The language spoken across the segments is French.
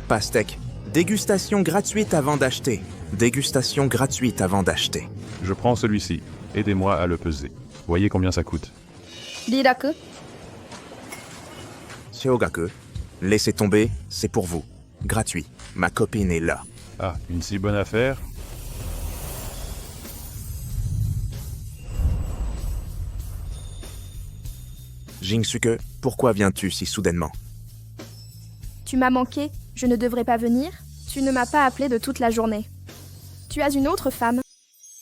Pastèque. Dégustation gratuite avant d'acheter. Dégustation gratuite avant d'acheter. Je prends celui-ci. Aidez-moi à le peser. Voyez combien ça coûte. Riraku. Shiogaku. Laissez tomber, c'est pour vous. Gratuit. Ma copine est là. Ah, une si bonne affaire. Jinsuke, pourquoi viens-tu si soudainement? Tu m'as manqué, je ne devrais pas venir. Tu ne m'as pas appelé de toute la journée. Tu as une autre femme.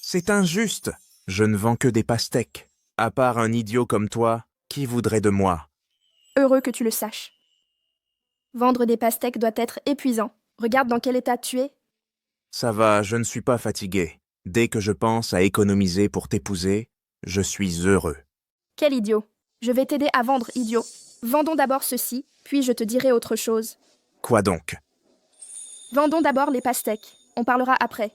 C'est injuste. Je ne vends que des pastèques. À part un idiot comme toi, qui voudrait de moi? Heureux que tu le saches. Vendre des pastèques doit être épuisant. Regarde dans quel état tu es. Ça va, je ne suis pas fatigué. Dès que je pense à économiser pour t'épouser, je suis heureux. Quel idiot. Je vais t'aider à vendre, idiot. Vendons d'abord ceci, puis je te dirai autre chose. Quoi donc? Vendons d'abord les pastèques. On parlera après.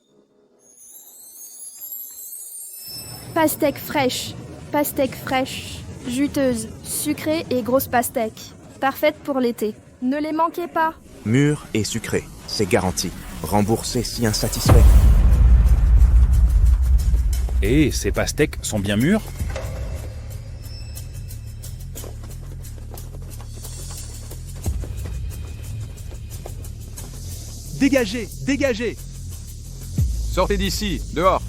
Pastèques fraîches. Pastèques fraîches. Juteuses, sucrées et grosses pastèques. Parfaites pour l'été. Ne les manquez pas. Mûr et sucré, c'est garanti. Remboursé si insatisfait. Et ces pastèques sont bien mûres? Dégagez! Dégagez! Sortez d'ici, dehors.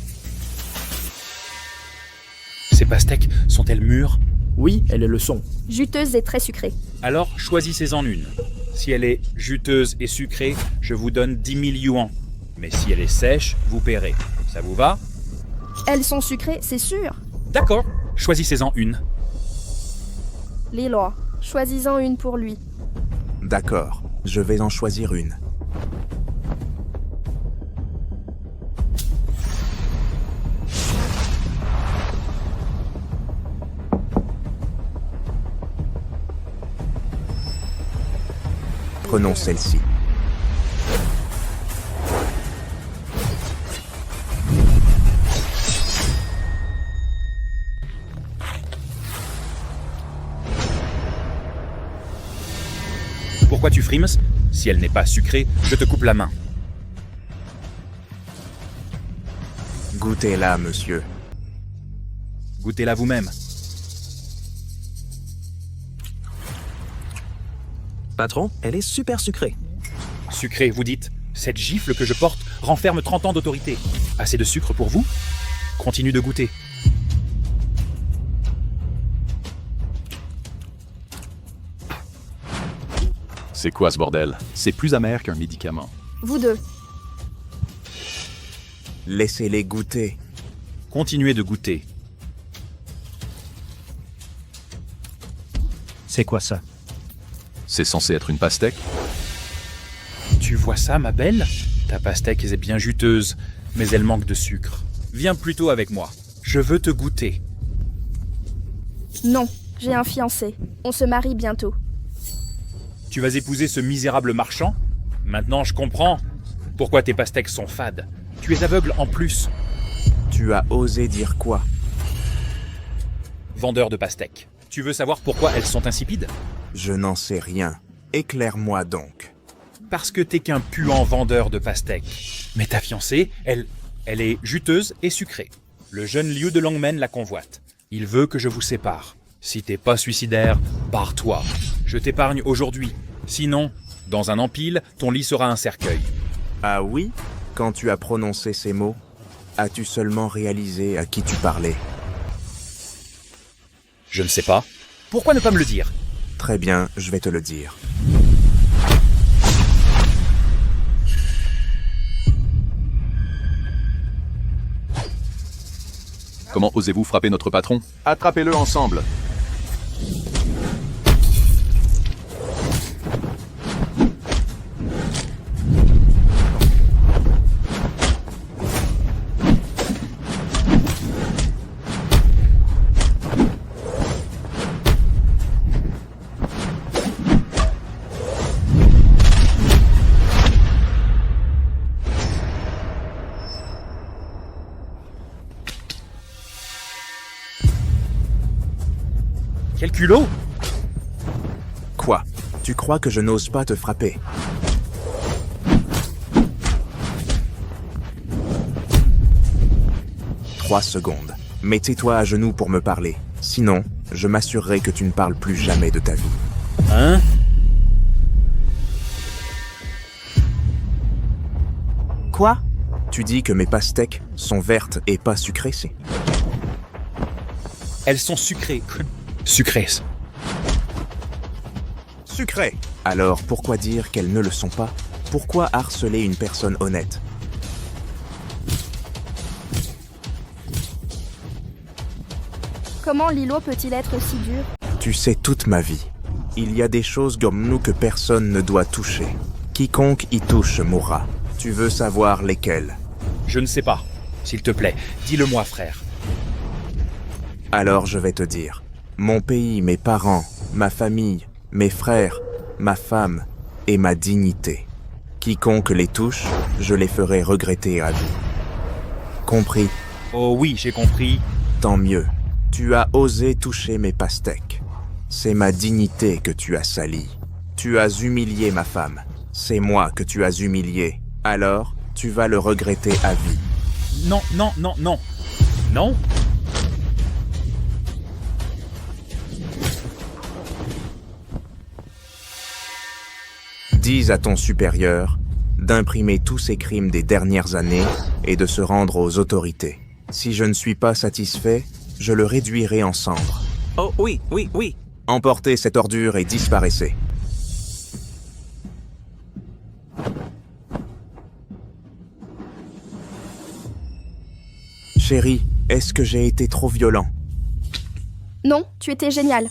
Ces pastèques sont-elles mûres? Oui, elles le sont. Juteuses et très sucrées. Alors choisissez-en une. Si elle est juteuse et sucrée, je vous donne 10 000 yuans. Mais si elle est sèche, vous paierez. Ça vous va? Elles sont sucrées, c'est sûr. D'accord, choisissez-en une. Lilo, choisis-en une pour lui. D'accord, je vais en choisir une. Prenons celle-ci. Pourquoi tu frimes? Si elle n'est pas sucrée, je te coupe la main. Goûtez-la, monsieur. Goûtez-la vous-même. Patron, elle est super sucrée. Sucrée, vous dites? Cette gifle que je porte renferme 30 ans d'autorité. Assez de sucre pour vous? Continue de goûter. C'est quoi ce bordel? C'est plus amer qu'un médicament. Vous deux. Laissez-les goûter. Continuez de goûter. C'est quoi ça? C'est censé être une pastèque? Tu vois ça, ma belle? Ta pastèque est bien juteuse, mais elle manque de sucre. Viens plutôt avec moi. Je veux te goûter. Non, j'ai un fiancé. On se marie bientôt. Tu vas épouser ce misérable marchand? Maintenant, je comprends pourquoi tes pastèques sont fades. Tu es aveugle en plus. Tu as osé dire quoi? Vendeur de pastèques. Tu veux savoir pourquoi elles sont insipides? Je n'en sais rien. Éclaire-moi donc. Parce que t'es qu'un puant vendeur de pastèques. Mais ta fiancée, elle est juteuse et sucrée. Le jeune Liu de Longmen la convoite. Il veut que je vous sépare. Si t'es pas suicidaire, barre-toi. Je t'épargne aujourd'hui. Sinon, dans un empile, ton lit sera un cercueil. Ah oui? Quand tu as prononcé ces mots, as-tu seulement réalisé à qui tu parlais? Je ne sais pas. Pourquoi ne pas me le dire? Très bien, je vais te le dire. Comment osez-vous frapper notre patron? Attrapez-le ensemble. Quel culot! Quoi? Tu crois que je n'ose pas te frapper? 3 secondes. Mets-toi à genoux pour me parler. Sinon, je m'assurerai que tu ne parles plus jamais de ta vie. Hein? Quoi? Tu dis que mes pastèques sont vertes et pas sucrées, c'est? Elles sont sucrées. Sucrées. Sucrées! Alors pourquoi dire qu'elles ne le sont pas? Pourquoi harceler une personne honnête? Comment Lilo peut-il être si dur? Tu sais toute ma vie. Il y a des choses comme nous que personne ne doit toucher. Quiconque y touche mourra. Tu veux savoir lesquelles? Je ne sais pas. S'il te plaît, dis-le-moi, frère. Alors je vais te dire. Mon pays, mes parents, ma famille, mes frères, ma femme et ma dignité. Quiconque les touche, je les ferai regretter à vie. Compris? Oh oui, j'ai compris. Tant mieux. Tu as osé toucher mes pastèques. C'est ma dignité que tu as salie. Tu as humilié ma femme. C'est moi que tu as humilié. Alors, tu vas le regretter à vie. Non, non, non, non. Non? Dis à ton supérieur d'imprimer tous ces crimes des dernières années et de se rendre aux autorités. Si je ne suis pas satisfait, je le réduirai en cendres. Oh oui, oui, oui. Emportez cette ordure et disparaissez. Chérie, est-ce que j'ai été trop violent? Non, tu étais génial.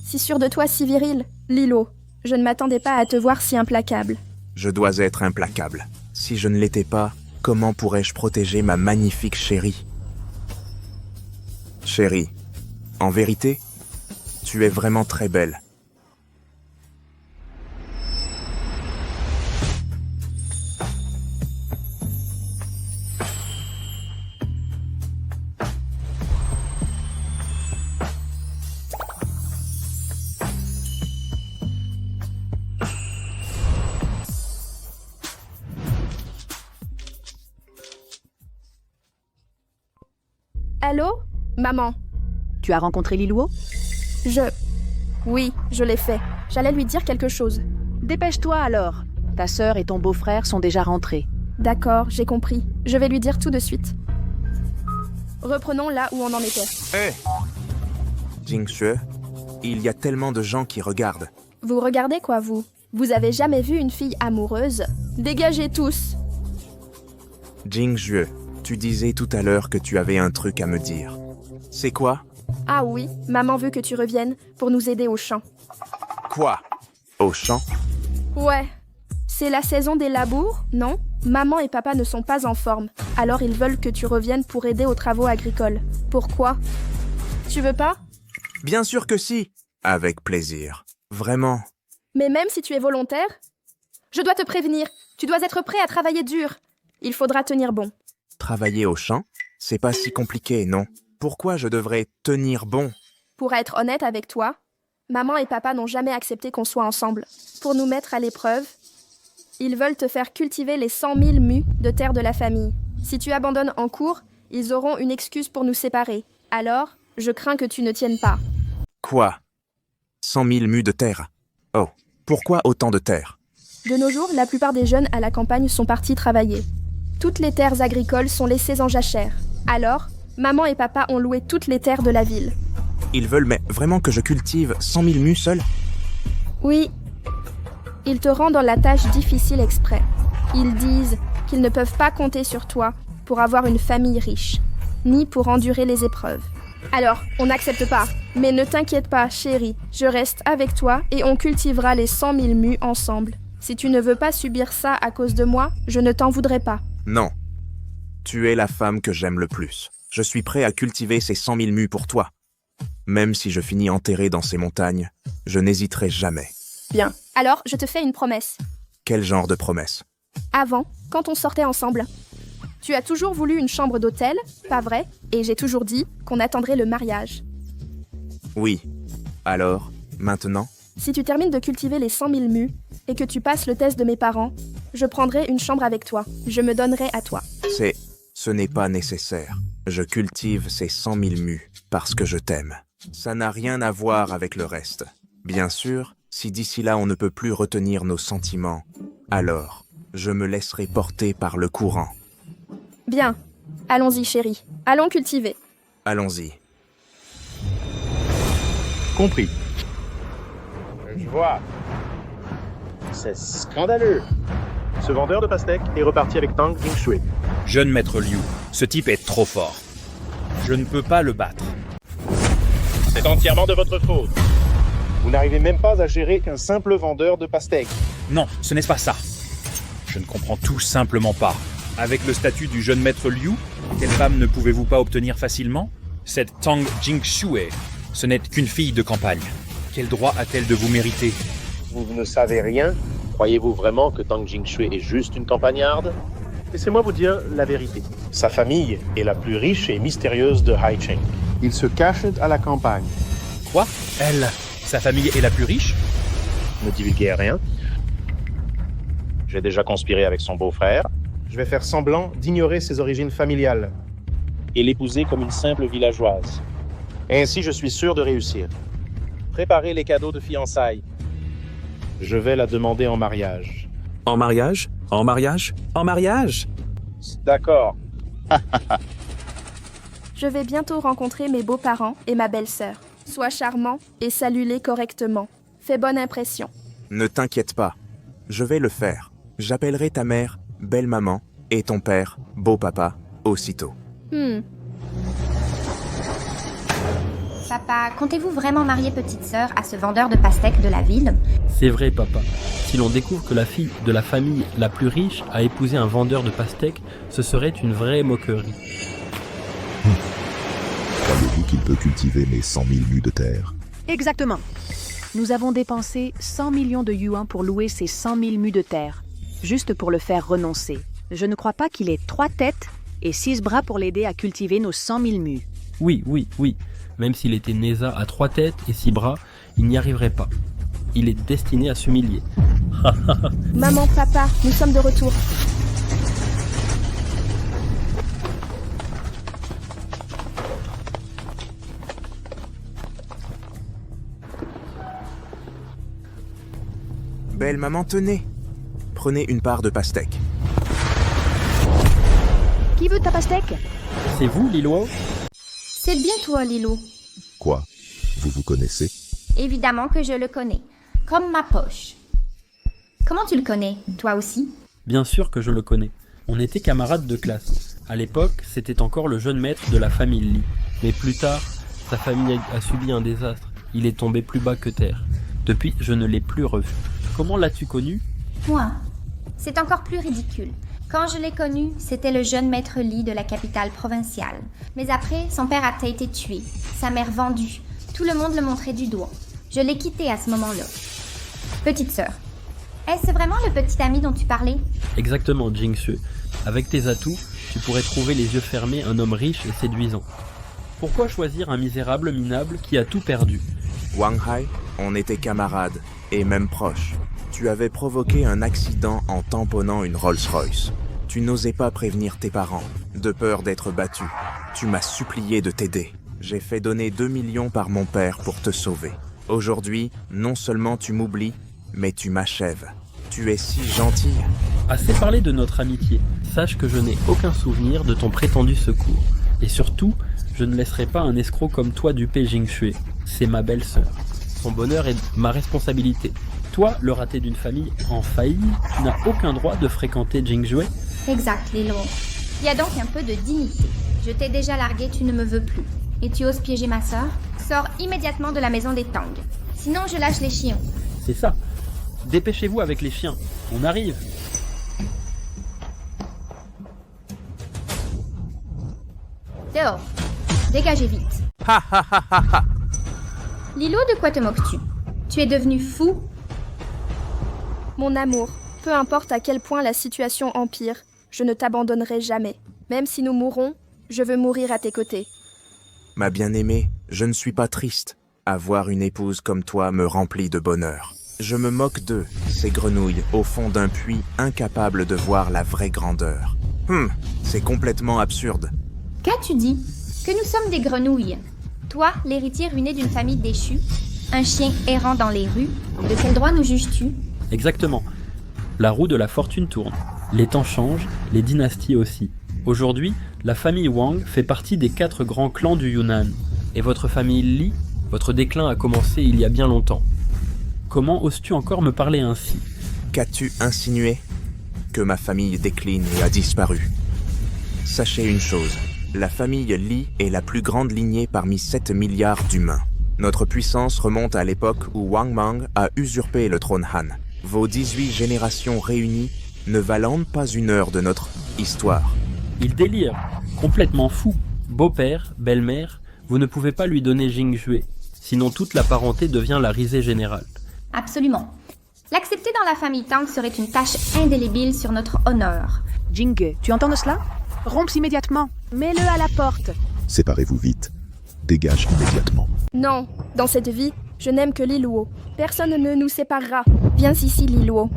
Si sûr de toi, si viril. Lilo, je ne m'attendais pas à te voir si implacable. Je dois être implacable. Si je ne l'étais pas, comment pourrais-je protéger ma magnifique chérie? Chérie, en vérité, tu es vraiment très belle. Allô? Maman, Tu as rencontré Lilou? Oui, je l'ai fait. J'allais lui dire quelque chose. Dépêche-toi alors. Ta sœur et ton beau-frère sont déjà rentrés. D'accord, j'ai compris. Je vais lui dire tout de suite. Reprenons là où on en était. Hé! Jingxue, il y a tellement de gens qui regardent. Vous regardez quoi, vous? Vous avez jamais vu une fille amoureuse? Dégagez tous! Jingxue, tu disais tout à l'heure que tu avais un truc à me dire. C'est quoi? Ah oui, maman veut que tu reviennes pour nous aider au champ. Quoi? Au champ? Ouais. C'est la saison des labours, non? Maman et papa ne sont pas en forme, alors ils veulent que tu reviennes pour aider aux travaux agricoles. Pourquoi? Tu veux pas? Bien sûr que si! Avec plaisir. Vraiment. Mais même si tu es volontaire? Je dois te prévenir, tu dois être prêt à travailler dur. Il faudra tenir bon. Travailler au champ? C'est pas si compliqué, non? Pourquoi je devrais tenir bon? Pour être honnête avec toi, maman et papa n'ont jamais accepté qu'on soit ensemble. Pour nous mettre à l'épreuve, ils veulent te faire cultiver les 100 000 mus de terre de la famille. Si tu abandonnes en cours, ils auront une excuse pour nous séparer. Alors, je crains que tu ne tiennes pas. Quoi? 100 000 mus de terre? Oh, pourquoi autant de terre? De nos jours, la plupart des jeunes à la campagne sont partis travailler. Toutes les terres agricoles sont laissées en jachère. Alors, maman et papa ont loué toutes les terres de la ville. Ils veulent mais vraiment que je cultive 100 000 mus seul? Oui. Ils te rendent la tâche difficile exprès. Ils disent qu'ils ne peuvent pas compter sur toi pour avoir une famille riche, ni pour endurer les épreuves. Alors, on n'accepte pas. Mais ne t'inquiète pas, chérie, je reste avec toi et on cultivera les 100 000 mus ensemble. Si tu ne veux pas subir ça à cause de moi, je ne t'en voudrais pas. Non. Tu es la femme que j'aime le plus. Je suis prêt à cultiver ces 100 000 mus pour toi. Même si je finis enterré dans ces montagnes, je n'hésiterai jamais. Bien. Alors, je te fais une promesse. Quel genre de promesse? Avant, quand on sortait ensemble, tu as toujours voulu une chambre d'hôtel, pas vrai? Et j'ai toujours dit qu'on attendrait le mariage. Oui. Alors, maintenant? Si tu termines de cultiver les 100 000 mus et que tu passes le test de mes parents, je prendrai une chambre avec toi. Je me donnerai à toi. Ce n'est pas nécessaire. Je cultive ces 100 000 mus parce que je t'aime. Ça n'a rien à voir avec le reste. Bien sûr, si d'ici là on ne peut plus retenir nos sentiments, alors je me laisserai porter par le courant. Bien. Allons-y, chérie. Allons cultiver. Allons-y. Compris. Je vois. C'est scandaleux. Ce vendeur de pastèques est reparti avec Tang Jingshui. Jeune maître Liu, ce type est trop fort. Je ne peux pas le battre. C'est entièrement de votre faute. Vous n'arrivez même pas à gérer qu'un simple vendeur de pastèques. Non, ce n'est pas ça. Je ne comprends tout simplement pas. Avec le statut du jeune maître Liu, quelle femme ne pouvez-vous pas obtenir facilement? Cette Tang Jingshui, ce n'est qu'une fille de campagne. Quel droit a-t-elle de vous mériter? Vous ne savez rien? Croyez-vous vraiment que Tang Jingshui est juste une campagnarde? Laissez-moi vous dire la vérité. Sa famille est la plus riche et mystérieuse de Haicheng. Il se cache à la campagne. Quoi? Elle, sa famille est la plus riche? Ne divulguez rien. J'ai déjà conspiré avec son beau-frère. Je vais faire semblant d'ignorer ses origines familiales et l'épouser comme une simple villageoise. Ainsi, je suis sûr de réussir. Préparez les cadeaux de fiançailles. Je vais la demander en mariage. En mariage? En mariage? En mariage? D'accord. Je vais bientôt rencontrer mes beaux-parents et ma belle-sœur. Sois charmant et salue-les correctement. Fais bonne impression. Ne t'inquiète pas, je vais le faire. J'appellerai ta mère, belle maman, et ton père, beau papa, aussitôt. Papa, comptez-vous vraiment marier petite sœur à ce vendeur de pastèques de la ville? C'est vrai, papa. Si l'on découvre que la fille de la famille la plus riche a épousé un vendeur de pastèques, ce serait une vraie moquerie. Croyez-vous qu'il peut cultiver mes 100 000 mus de terre? Exactement. Nous avons dépensé 100 millions de yuan pour louer ces 100 000 mus de terre, juste pour le faire renoncer. Je ne crois pas qu'il ait 3 têtes et 6 bras pour l'aider à cultiver nos 100 000 mus. Oui. Même s'il était Neza à 3 têtes et 6 bras, il n'y arriverait pas. Il est destiné à s'humilier. Maman, papa, nous sommes de retour. Belle maman, tenez. Prenez une part de pastèque. Qui veut ta pastèque? C'est vous, Lilo? C'est bien toi, Lilo. Quoi? Vous vous connaissez? Évidemment que je le connais. Comme ma poche. Comment tu le connais, toi aussi? Bien sûr que je le connais. On était camarades de classe. À l'époque, c'était encore le jeune maître de la famille Li. Mais plus tard, sa famille a subi un désastre. Il est tombé plus bas que terre. Depuis, je ne l'ai plus revu. Comment l'as-tu connu? Moi. C'est encore plus ridicule. Quand je l'ai connu, c'était le jeune maître Li de la capitale provinciale. Mais après, son père a été tué, sa mère vendue. Tout le monde le montrait du doigt. Je l'ai quitté à ce moment-là. Petite sœur, est-ce vraiment le petit ami dont tu parlais? Exactement, Jingshui. Avec tes atouts, tu pourrais trouver les yeux fermés un homme riche et séduisant. Pourquoi choisir un misérable minable qui a tout perdu? Wang Hai, on était camarades, et même proches. Tu avais provoqué un accident en tamponnant une Rolls-Royce. Tu n'osais pas prévenir tes parents, de peur d'être battu. Tu m'as supplié de t'aider. J'ai fait donner 2 millions par mon père pour te sauver. Aujourd'hui, non seulement tu m'oublies, mais tu m'achèves. Tu es si gentil. Assez parlé de notre amitié. Sache que je n'ai aucun souvenir de ton prétendu secours. Et surtout, je ne laisserai pas un escroc comme toi duper Jingshui. C'est ma belle-sœur. Son bonheur est ma responsabilité. Toi, le raté d'une famille en faillite, tu n'as aucun droit de fréquenter Jingshui. Exact, Lilo. Il y a donc un peu de dignité. Je t'ai déjà largué, tu ne me veux plus. Et tu oses piéger ma sœur? Sors immédiatement de la maison des Tang. Sinon, je lâche les chiens. C'est ça. Dépêchez-vous avec les chiens. On arrive. Dehors. Dégagez vite. Ha ha ha ha ha. Lilo, de quoi te moques-tu? Tu es devenu fou? Mon amour, peu importe à quel point la situation empire, je ne t'abandonnerai jamais. Même si nous mourrons, je veux mourir à tes côtés. Ma bien-aimée, je ne suis pas triste. Avoir une épouse comme toi me remplit de bonheur. Je me moque d'eux, ces grenouilles, au fond d'un puits, incapables de voir la vraie grandeur. C'est complètement absurde. Qu'as-tu dit? Que nous sommes des grenouilles. Toi, l'héritier ruiné d'une famille déchue, un chien errant dans les rues, de quel droit nous juges-tu? Exactement. La roue de la fortune tourne. Les temps changent, les dynasties aussi. Aujourd'hui, la famille Wang fait partie des 4 grands clans du Yunnan. Et votre famille Li, votre déclin a commencé il y a bien longtemps. Comment oses-tu encore me parler ainsi? Qu'as-tu insinué? Que ma famille décline et a disparu. Sachez une chose, la famille Li est la plus grande lignée parmi 7 milliards d'humains. Notre puissance remonte à l'époque où Wang Mang a usurpé le trône Han. Vos 18 générations réunies ne valent pas une heure de notre histoire. Il délire, complètement fou. Beau-père, belle-mère, vous ne pouvez pas lui donner Jingxue, sinon toute la parenté devient la risée générale. Absolument. L'accepter dans la famille Tang serait une tâche indélébile sur notre honneur. Jingge, tu entends cela? Romps immédiatement. Mets-le à la porte. Séparez-vous vite. Dégage immédiatement. Non, dans cette vie, je n'aime que Li Luo. Personne ne nous séparera. Viens ici, Li Luo.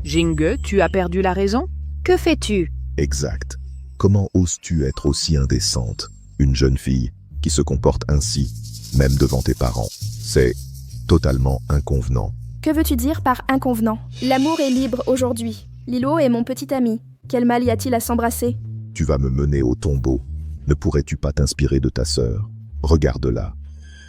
Jingge, tu as perdu la raison? Que fais-tu? Exact. Comment oses-tu être aussi indécente? Une jeune fille qui se comporte ainsi, même devant tes parents. C'est totalement inconvenant. Que veux-tu dire par inconvenant? L'amour est libre aujourd'hui. Li Luo est mon petit ami. Quel mal y a-t-il à s'embrasser? Tu vas me mener au tombeau. Ne pourrais-tu pas t'inspirer de ta sœur? Regarde-la.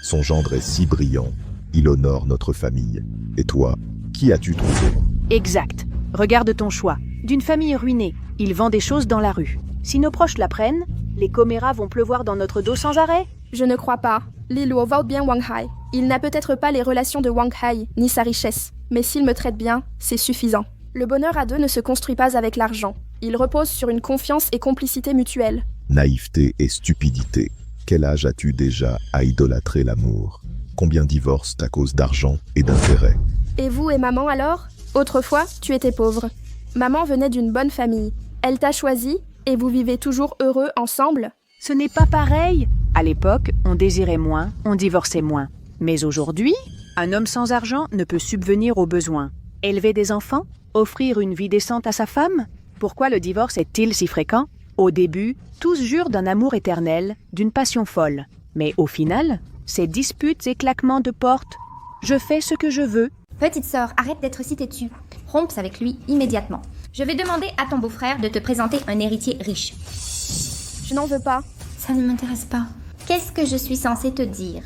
Son gendre est si brillant. Il honore notre famille. Et toi, qui as-tu trouvé? Exact. Regarde ton choix. D'une famille ruinée, il vend des choses dans la rue. Si nos proches l'apprennent, les comméras vont pleuvoir dans notre dos sans arrêt? Je ne crois pas. Li Luo vote bien Wang Hai. Il n'a peut-être pas les relations de Wang Hai, ni sa richesse. Mais s'il me traite bien, c'est suffisant. Le bonheur à deux ne se construit pas avec l'argent. Il repose sur une confiance et complicité mutuelle. Naïveté et stupidité. Quel âge as-tu déjà à idolâtrer l'amour? Combien divorcent à cause d'argent et d'intérêt? Et vous et maman alors? Autrefois, tu étais pauvre. Maman venait d'une bonne famille. Elle t'a choisi et vous vivez toujours heureux ensemble? Ce n'est pas pareil. À l'époque, on désirait moins, on divorçait moins. Mais aujourd'hui, un homme sans argent ne peut subvenir aux besoins. Élever des enfants? Offrir une vie décente à sa femme? Pourquoi le divorce est-il si fréquent? Au début, tous jurent d'un amour éternel, d'une passion folle. Mais au final, c'est disputes et claquements de portes. Je fais ce que je veux. Petite sœur, arrête d'être si têtue. Romps avec lui immédiatement. Je vais demander à ton beau-frère de te présenter un héritier riche. Je n'en veux pas. Ça ne m'intéresse pas. Qu'est-ce que je suis censée te dire?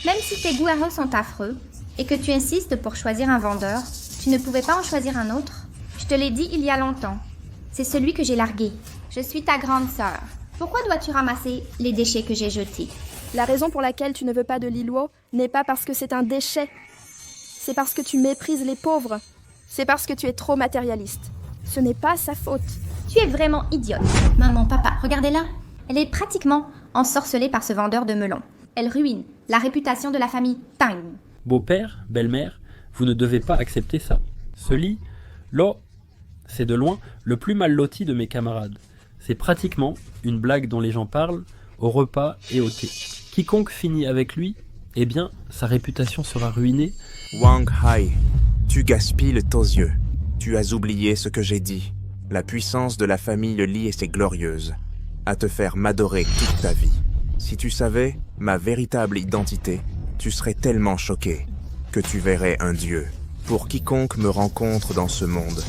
Même si tes goûts sont affreux et que tu insistes pour choisir un vendeur, tu ne pouvais pas en choisir un autre? Je te l'ai dit il y a longtemps. C'est celui que j'ai largué. Je suis ta grande sœur. Pourquoi dois-tu ramasser les déchets que j'ai jetés? La raison pour laquelle tu ne veux pas de Li Luo n'est pas parce que c'est un déchet. C'est parce que tu méprises les pauvres. C'est parce que tu es trop matérialiste. Ce n'est pas sa faute. Tu es vraiment idiote. Maman, papa, regardez-la. Elle est pratiquement ensorcelée par ce vendeur de melons. Elle ruine la réputation de la famille Tang. Beau-père, belle-mère, vous ne devez pas accepter ça. Ce lit, là, c'est de loin le plus mal loti de mes camarades. C'est pratiquement une blague dont les gens parlent au repas et au thé. Quiconque finit avec lui, eh bien, sa réputation sera ruinée. Wang Hai, tu gaspilles tes yeux. Tu as oublié ce que j'ai dit. La puissance de la famille Li et ses glorieuses. À te faire m'adorer toute ta vie. Si tu savais ma véritable identité, tu serais tellement choqué que tu verrais un dieu. Pour quiconque me rencontre dans ce monde,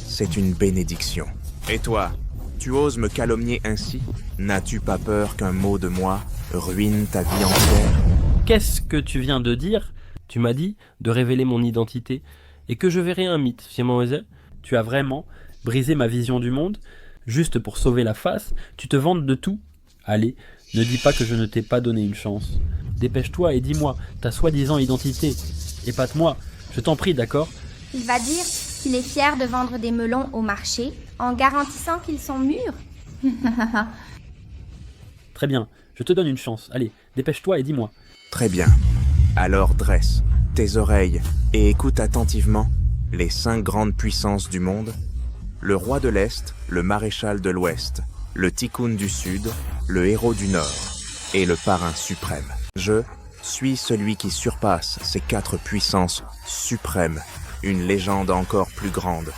c'est une bénédiction. Et toi, tu oses me calomnier ainsi? N'as-tu pas peur qu'un mot de moi ruine ta vie entière? Qu'est-ce que tu viens de dire? Tu m'as dit de révéler mon identité et que je verrais un mythe. Tu as vraiment brisé ma vision du monde juste pour sauver la face. Tu te vantes de tout. Allez, ne dis pas que je ne t'ai pas donné une chance. Dépêche-toi et dis-moi ta soi-disant identité. Épate-moi, je t'en prie, d'accord? Il va dire qu'il est fier de vendre des melons au marché en garantissant qu'ils sont mûrs. Très bien, je te donne une chance. Allez, dépêche-toi et dis-moi. Très bien. Alors dresse tes oreilles et écoute attentivement les 5 grandes puissances du monde. Le roi de l'Est, le maréchal de l'Ouest, le tikkun du Sud, le héros du Nord et le parrain suprême. Je suis celui qui surpasse ces 4 puissances suprêmes, une légende encore plus grande.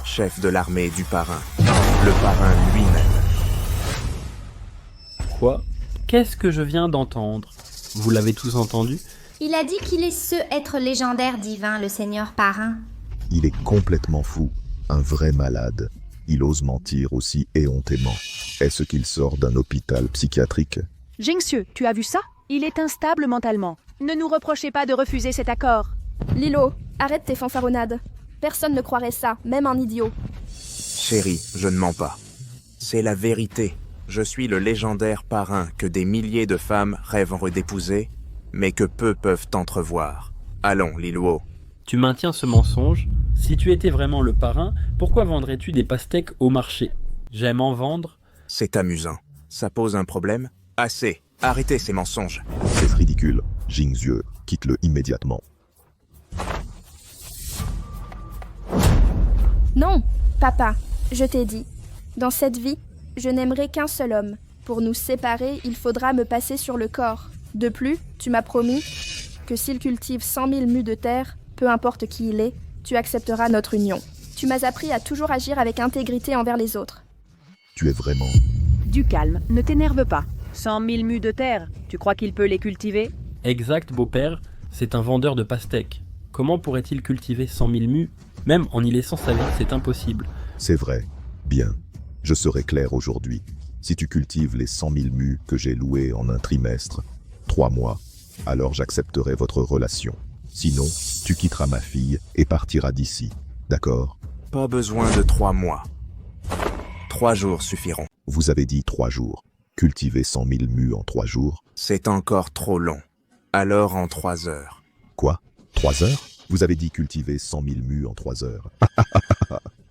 chef de l'armée du parrain. Le parrain lui-même. Quoi? Qu'est-ce que je viens d'entendre? Vous l'avez tous entendu? Il a dit qu'il est ce être légendaire divin, le seigneur parrain. Il est complètement fou, un vrai malade. Il ose mentir aussi éhontément. Est-ce qu'il sort d'un hôpital psychiatrique? Jingxiu, tu as vu ça? Il est instable mentalement. Ne nous reprochez pas de refuser cet accord. Lilo, arrête tes fanfaronnades. Personne ne croirait ça, même un idiot. Chérie, je ne mens pas. C'est la vérité. Je suis le légendaire parrain que des milliers de femmes rêvent d'épouser, mais que peu peuvent entrevoir. Allons, Lilo. Tu maintiens ce mensonge? Si tu étais vraiment le parrain, pourquoi vendrais-tu des pastèques au marché? J'aime en vendre. C'est amusant. Ça pose un problème? Assez. Arrêtez ces mensonges. C'est ridicule. Jingxiu, quitte-le immédiatement. Non, papa, je t'ai dit. Dans cette vie, je n'aimerai qu'un seul homme. Pour nous séparer, il faudra me passer sur le corps. De plus, tu m'as promis que s'il cultive 100 000 mus de terre, peu importe qui il est, tu accepteras notre union. Tu m'as appris à toujours agir avec intégrité envers les autres. Tu es vraiment... Du calme, ne t'énerve pas. 100 000 mus de terre, tu crois qu'il peut les cultiver? Exact, beau-père, c'est un vendeur de pastèques. Comment pourrait-il cultiver 100 000 mus? Même en y laissant sa vie, c'est impossible. C'est vrai. Bien. Je serai clair aujourd'hui. Si tu cultives les 100 000 mus que j'ai loués en un trimestre, 3 mois, alors j'accepterai votre relation. Sinon, tu quitteras ma fille et partiras d'ici. D'accord? Pas besoin de 3 mois. 3 jours suffiront. Vous avez dit 3 jours. Cultiver 100 000 mus en 3 jours? C'est encore trop long. Alors en 3 heures. Quoi? 3 heures? Vous avez dit cultiver 100 000 mus en 3 heures.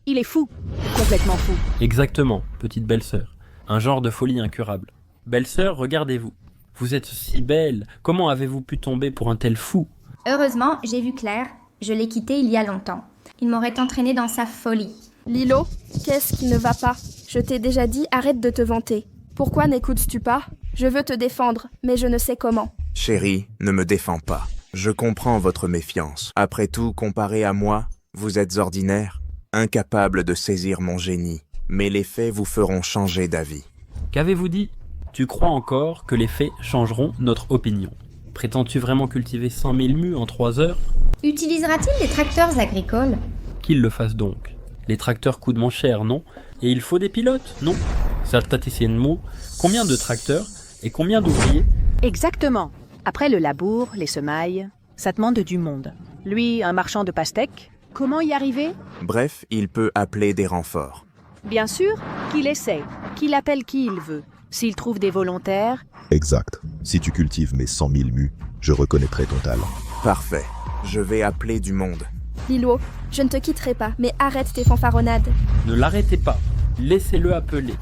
Il est fou. Complètement fou. Exactement, petite belle-sœur. Un genre de folie incurable. Belle-sœur, regardez-vous. Vous êtes si belle. Comment avez-vous pu tomber pour un tel fou? Heureusement, j'ai vu clair. Je l'ai quitté il y a longtemps. Il m'aurait entraîné dans sa folie. Lilo, qu'est-ce qui ne va pas? Je t'ai déjà dit, arrête de te vanter. Pourquoi n'écoutes-tu pas? Je veux te défendre, mais je ne sais comment. Chérie, ne me défends pas. Je comprends votre méfiance. Après tout, comparé à moi, vous êtes ordinaire, incapable de saisir mon génie. Mais les faits vous feront changer d'avis. Qu'avez-vous dit? Tu crois encore que les faits changeront notre opinion? Prétends-tu vraiment cultiver 100 000 mus en 3 heures? Utilisera-t-il des tracteurs agricoles? Qu'il le fasse donc. Les tracteurs coûtent moins cher, non? Et il faut des pilotes, non? Saltatissimo, combien de tracteurs et combien d'ouvriers? Exactement. Après le labour, les semailles, ça demande du monde. Lui, un marchand de pastèques, comment y arriver? Bref, il peut appeler des renforts. Bien sûr, qu'il essaie, qu'il appelle qui il veut. S'il trouve des volontaires... Exact. Si tu cultives mes 100 000 mus, je reconnaîtrai ton talent. Parfait. Je vais appeler du monde. Lilo, je ne te quitterai pas, mais arrête tes fanfaronnades. Ne l'arrêtez pas. Laissez-le appeler.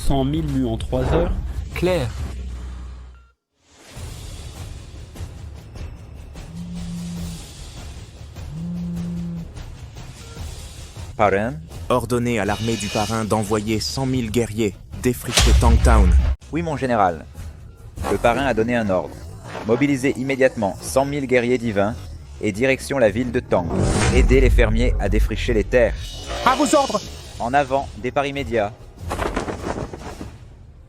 100 000 mus en 3 heures? Claire. Parrain? Ordonnez à l'armée du parrain d'envoyer 100 000 guerriers défricher Tangtown. Oui, mon général. Le parrain a donné un ordre. Mobilisez immédiatement 100 000 guerriers divins et direction la ville de Tang. Aidez les fermiers à défricher les terres. À vos ordres! En avant, départ immédiat.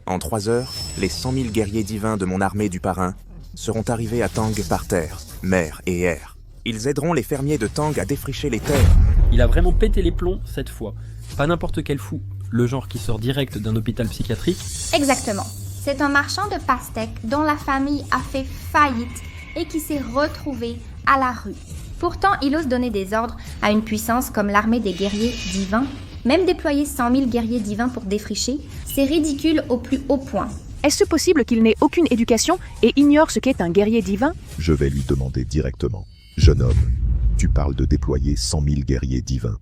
En 3 heures, les 100 000 guerriers divins de mon armée du parrain seront arrivés à Tang par terre, mer et air. Ils aideront les fermiers de Tang à défricher les terres. Il a vraiment pété les plombs cette fois. Pas n'importe quel fou, le genre qui sort direct d'un hôpital psychiatrique. Exactement. C'est un marchand de pastèques dont la famille a fait faillite et qui s'est retrouvé à la rue. Pourtant, il ose donner des ordres à une puissance comme l'armée des guerriers divins. Même déployer 100 000 guerriers divins pour défricher, c'est ridicule au plus haut point. Est-ce possible qu'il n'ait aucune éducation et ignore ce qu'est un guerrier divin? Je vais lui demander directement. Jeune homme, tu parles de déployer 100 000 guerriers divins.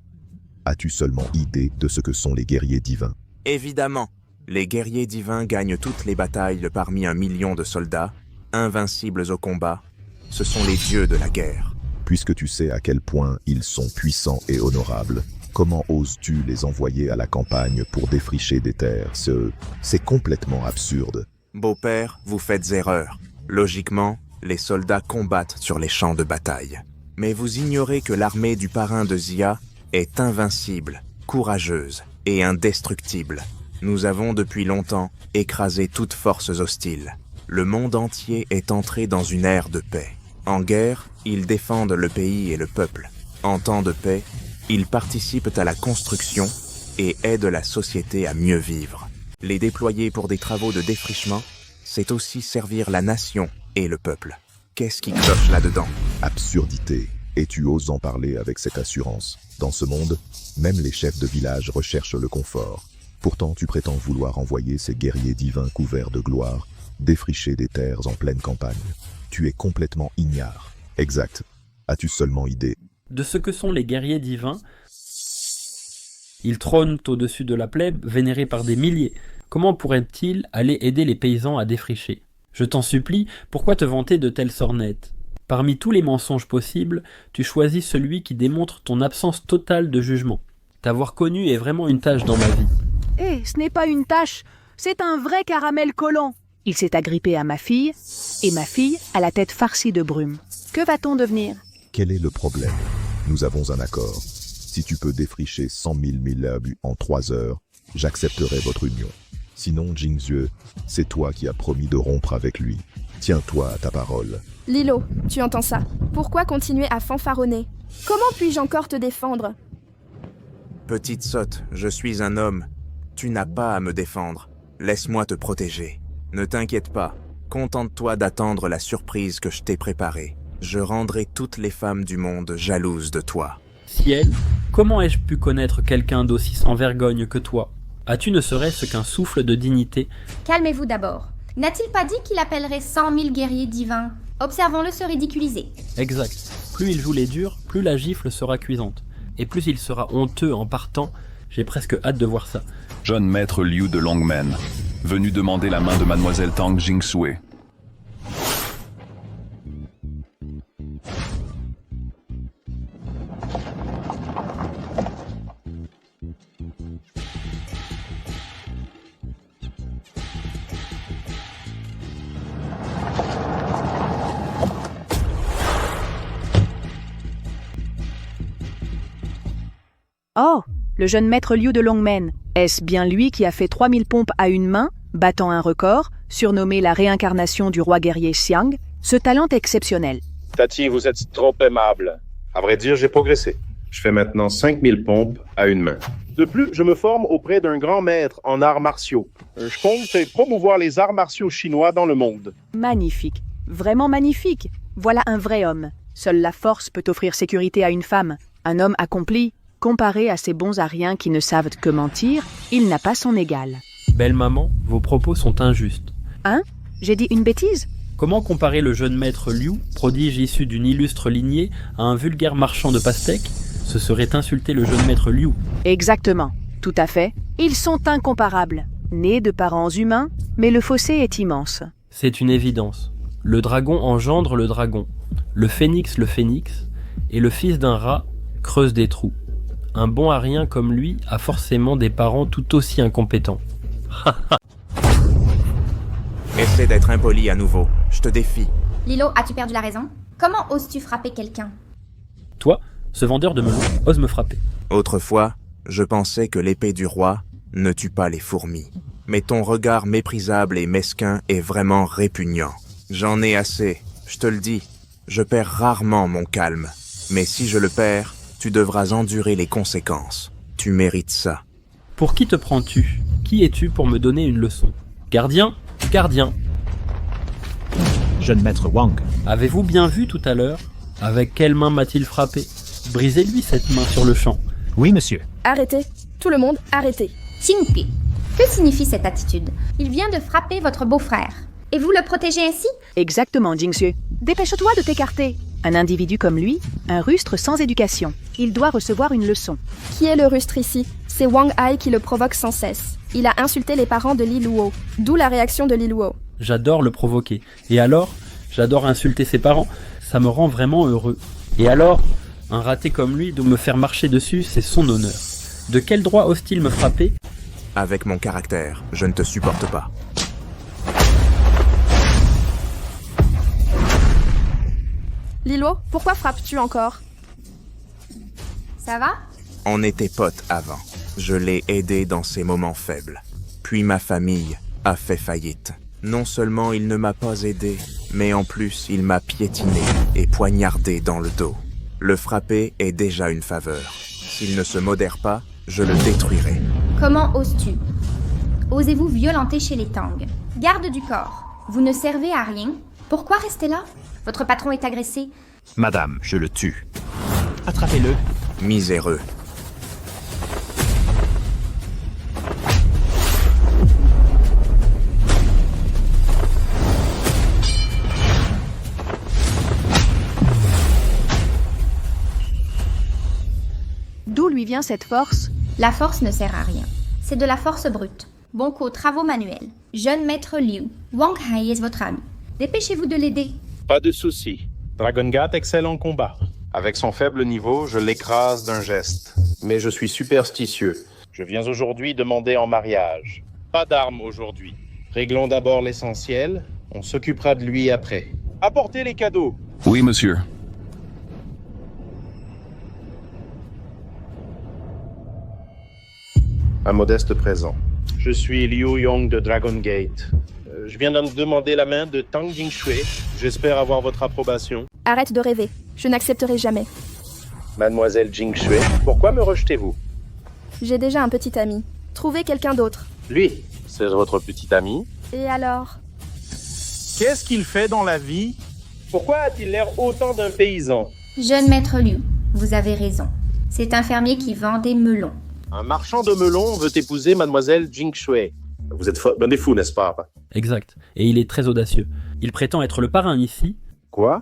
As-tu seulement idée de ce que sont les guerriers divins? Évidemment, les guerriers divins gagnent toutes les batailles parmi 1 million de soldats, invincibles au combat. Ce sont les dieux de la guerre. Puisque tu sais à quel point ils sont puissants et honorables, comment oses-tu les envoyer à la campagne pour défricher des terres? C'est complètement absurde. Beau-père, vous faites erreur. Logiquement, les soldats combattent sur les champs de bataille. Mais vous ignorez que l'armée du parrain de Xia est invincible courageuse et indestructible. Nous avons depuis longtemps écrasé toutes forces hostiles. Le monde entier est entré dans une ère de paix. En guerre, ils défendent le pays et le peuple. En temps de paix, ils participent à la construction et aident la société à mieux vivre. Les déployer pour des travaux de défrichement, c'est aussi servir la nation et le peuple. Qu'est-ce qui cloche là-dedans? Absurdité. Et tu oses en parler avec cette assurance. Dans ce monde, même les chefs de village recherchent le confort. Pourtant, tu prétends vouloir envoyer ces guerriers divins couverts de gloire défricher des terres en pleine campagne. Tu es complètement ignare. Exact. As-tu seulement idée De ce que sont les guerriers divins, ils trônent au-dessus de la plèbe, vénérés par des milliers. Comment pourraient-ils aller aider les paysans à défricher? Je t'en supplie, pourquoi te vanter de telles sornettes? Parmi tous les mensonges possibles, tu choisis celui qui démontre ton absence totale de jugement. T'avoir connu est vraiment une tâche dans ma vie. Eh, ce n'est pas une tâche, c'est un vrai caramel collant. Il s'est agrippé à ma fille, et ma fille a la tête farcie de brume. Que va-t-on devenir? Quel est le problème? Nous avons un accord. Si tu peux défricher 100 000 millabus en 3 heures, j'accepterai votre union. Sinon, Jingzue, c'est toi qui as promis de rompre avec lui. Tiens-toi à ta parole. Lilo, tu entends ça? Pourquoi continuer à fanfaronner? Comment puis-je encore te défendre? Petite sotte, je suis un homme. Tu n'as pas à me défendre. Laisse-moi te protéger. Ne t'inquiète pas. Contente-toi d'attendre la surprise que je t'ai préparée. Je rendrai toutes les femmes du monde jalouses de toi. Ciel, comment ai-je pu connaître quelqu'un d'aussi sans vergogne que toi? As-tu ne serait-ce qu'un souffle de dignité? Calmez-vous d'abord. N'a-t-il pas dit qu'il appellerait 100 000 guerriers divins? Observons-le se ridiculiser. Exact. Plus il joue les durs, plus la gifle sera cuisante. Et plus il sera honteux en partant. J'ai presque hâte de voir ça. Jeune maître Liu de Longmen, venu demander la main de mademoiselle Tang Jingsue. Oh, le jeune maître Liu de Longmen. Est-ce bien lui qui a fait 3000 pompes à une main, battant un record, surnommé la réincarnation du roi guerrier Xiang? Ce talent exceptionnel. Tati, vous êtes trop aimable. À vrai dire, j'ai progressé. Je fais maintenant 5000 pompes à une main. De plus, je me forme auprès d'un grand maître en arts martiaux. Je compte promouvoir les arts martiaux chinois dans le monde. Magnifique. Vraiment magnifique. Voilà un vrai homme. Seule la force peut offrir sécurité à une femme. Un homme accompli. Comparé à ces bons ariens qui ne savent que mentir, il n'a pas son égal. Belle maman, vos propos sont injustes. Hein? J'ai dit une bêtise? Comment comparer le jeune maître Liu, prodige issu d'une illustre lignée, à un vulgaire marchand de pastèques? Ce serait insulter le jeune maître Liu. Exactement. Tout à fait. Ils sont incomparables. Nés de parents humains, mais le fossé est immense. C'est une évidence. Le dragon engendre le dragon. Le phénix, et le fils d'un rat creuse des trous. Un bon arien comme lui a forcément des parents tout aussi incompétents. Essaie d'être impoli à nouveau. Je te défie. Lilo, as-tu perdu la raison? Comment oses-tu frapper quelqu'un? Toi, ce vendeur de melons, ose me frapper. Autrefois, je pensais que l'épée du roi ne tue pas les fourmis. Mais ton regard méprisable et mesquin est vraiment répugnant. J'en ai assez, je te le dis. Je perds rarement mon calme. Mais si je le perds, tu devras endurer les conséquences. Tu mérites ça. Pour qui te prends-tu? Qui es-tu pour me donner une leçon? Gardien? Gardien. Jeune maître Wang. Avez-vous bien vu tout à l'heure? Avec quelle main m'a-t-il frappé? Brisez-lui cette main sur le champ. Oui, monsieur. Arrêtez. Tout le monde, arrêtez. Qingpi, que signifie cette attitude? Il vient de frapper votre beau-frère. Et vous le protégez ainsi? Exactement, Jingxue. Dépêche-toi de t'écarter. Un individu comme lui, un rustre sans éducation. Il doit recevoir une leçon. Qui est le rustre ici? C'est Wang Hai qui le provoque sans cesse. Il a insulté les parents de Li Luo. D'où la réaction de Li Luo. J'adore le provoquer. Et alors? J'adore insulter ses parents. Ça me rend vraiment heureux. Et alors? Un raté comme lui doit me faire marcher dessus, c'est son honneur. De quel droit ose-t-il me frapper? Avec mon caractère, je ne te supporte pas. Lilo, pourquoi frappes-tu encore? Ça va? On était potes avant. Je l'ai aidé dans ses moments faibles. Puis ma famille a fait faillite. Non seulement il ne m'a pas aidé, mais en plus il m'a piétiné et poignardé dans le dos. Le frapper est déjà une faveur. S'il ne se modère pas, je le détruirai. Comment oses-tu? Osez-vous violenter chez les Tang? Garde du corps. Vous ne servez à rien. Pourquoi rester là? Votre patron est agressé. Madame, je le tue. Attrapez-le. Miséreux. D'où lui vient cette force? La force ne sert à rien. C'est de la force brute. Bonko, travaux manuels. Jeune maître Liu. Wang Hai est votre ami. Dépêchez-vous de l'aider. Pas de souci. Dragon Gate excelle en combat. Avec son faible niveau, je l'écrase d'un geste. Mais je suis superstitieux. Je viens aujourd'hui demander en mariage. Pas d'armes aujourd'hui. Réglons d'abord l'essentiel. On s'occupera de lui après. Apportez les cadeaux. Oui, monsieur. Un modeste présent. Je suis Liu Yong de Dragon Gate. Je viens de demander la main de Tang Jingshui. J'espère avoir votre approbation. Arrête de rêver. Je n'accepterai jamais. Mademoiselle Jingshui, pourquoi me rejetez-vous? J'ai déjà un petit ami. Trouvez quelqu'un d'autre. Lui, c'est votre petit ami. Et alors? Qu'est-ce qu'il fait dans la vie? Pourquoi a-t-il l'air autant d'un paysan? Jeune maître Liu, vous avez raison. C'est un fermier qui vend des melons. Un marchand de melons veut épouser mademoiselle Jingshui. Vous êtes ben des fous, n'est-ce pas? Exact. Et il est très audacieux. Il prétend être le parrain ici. Quoi?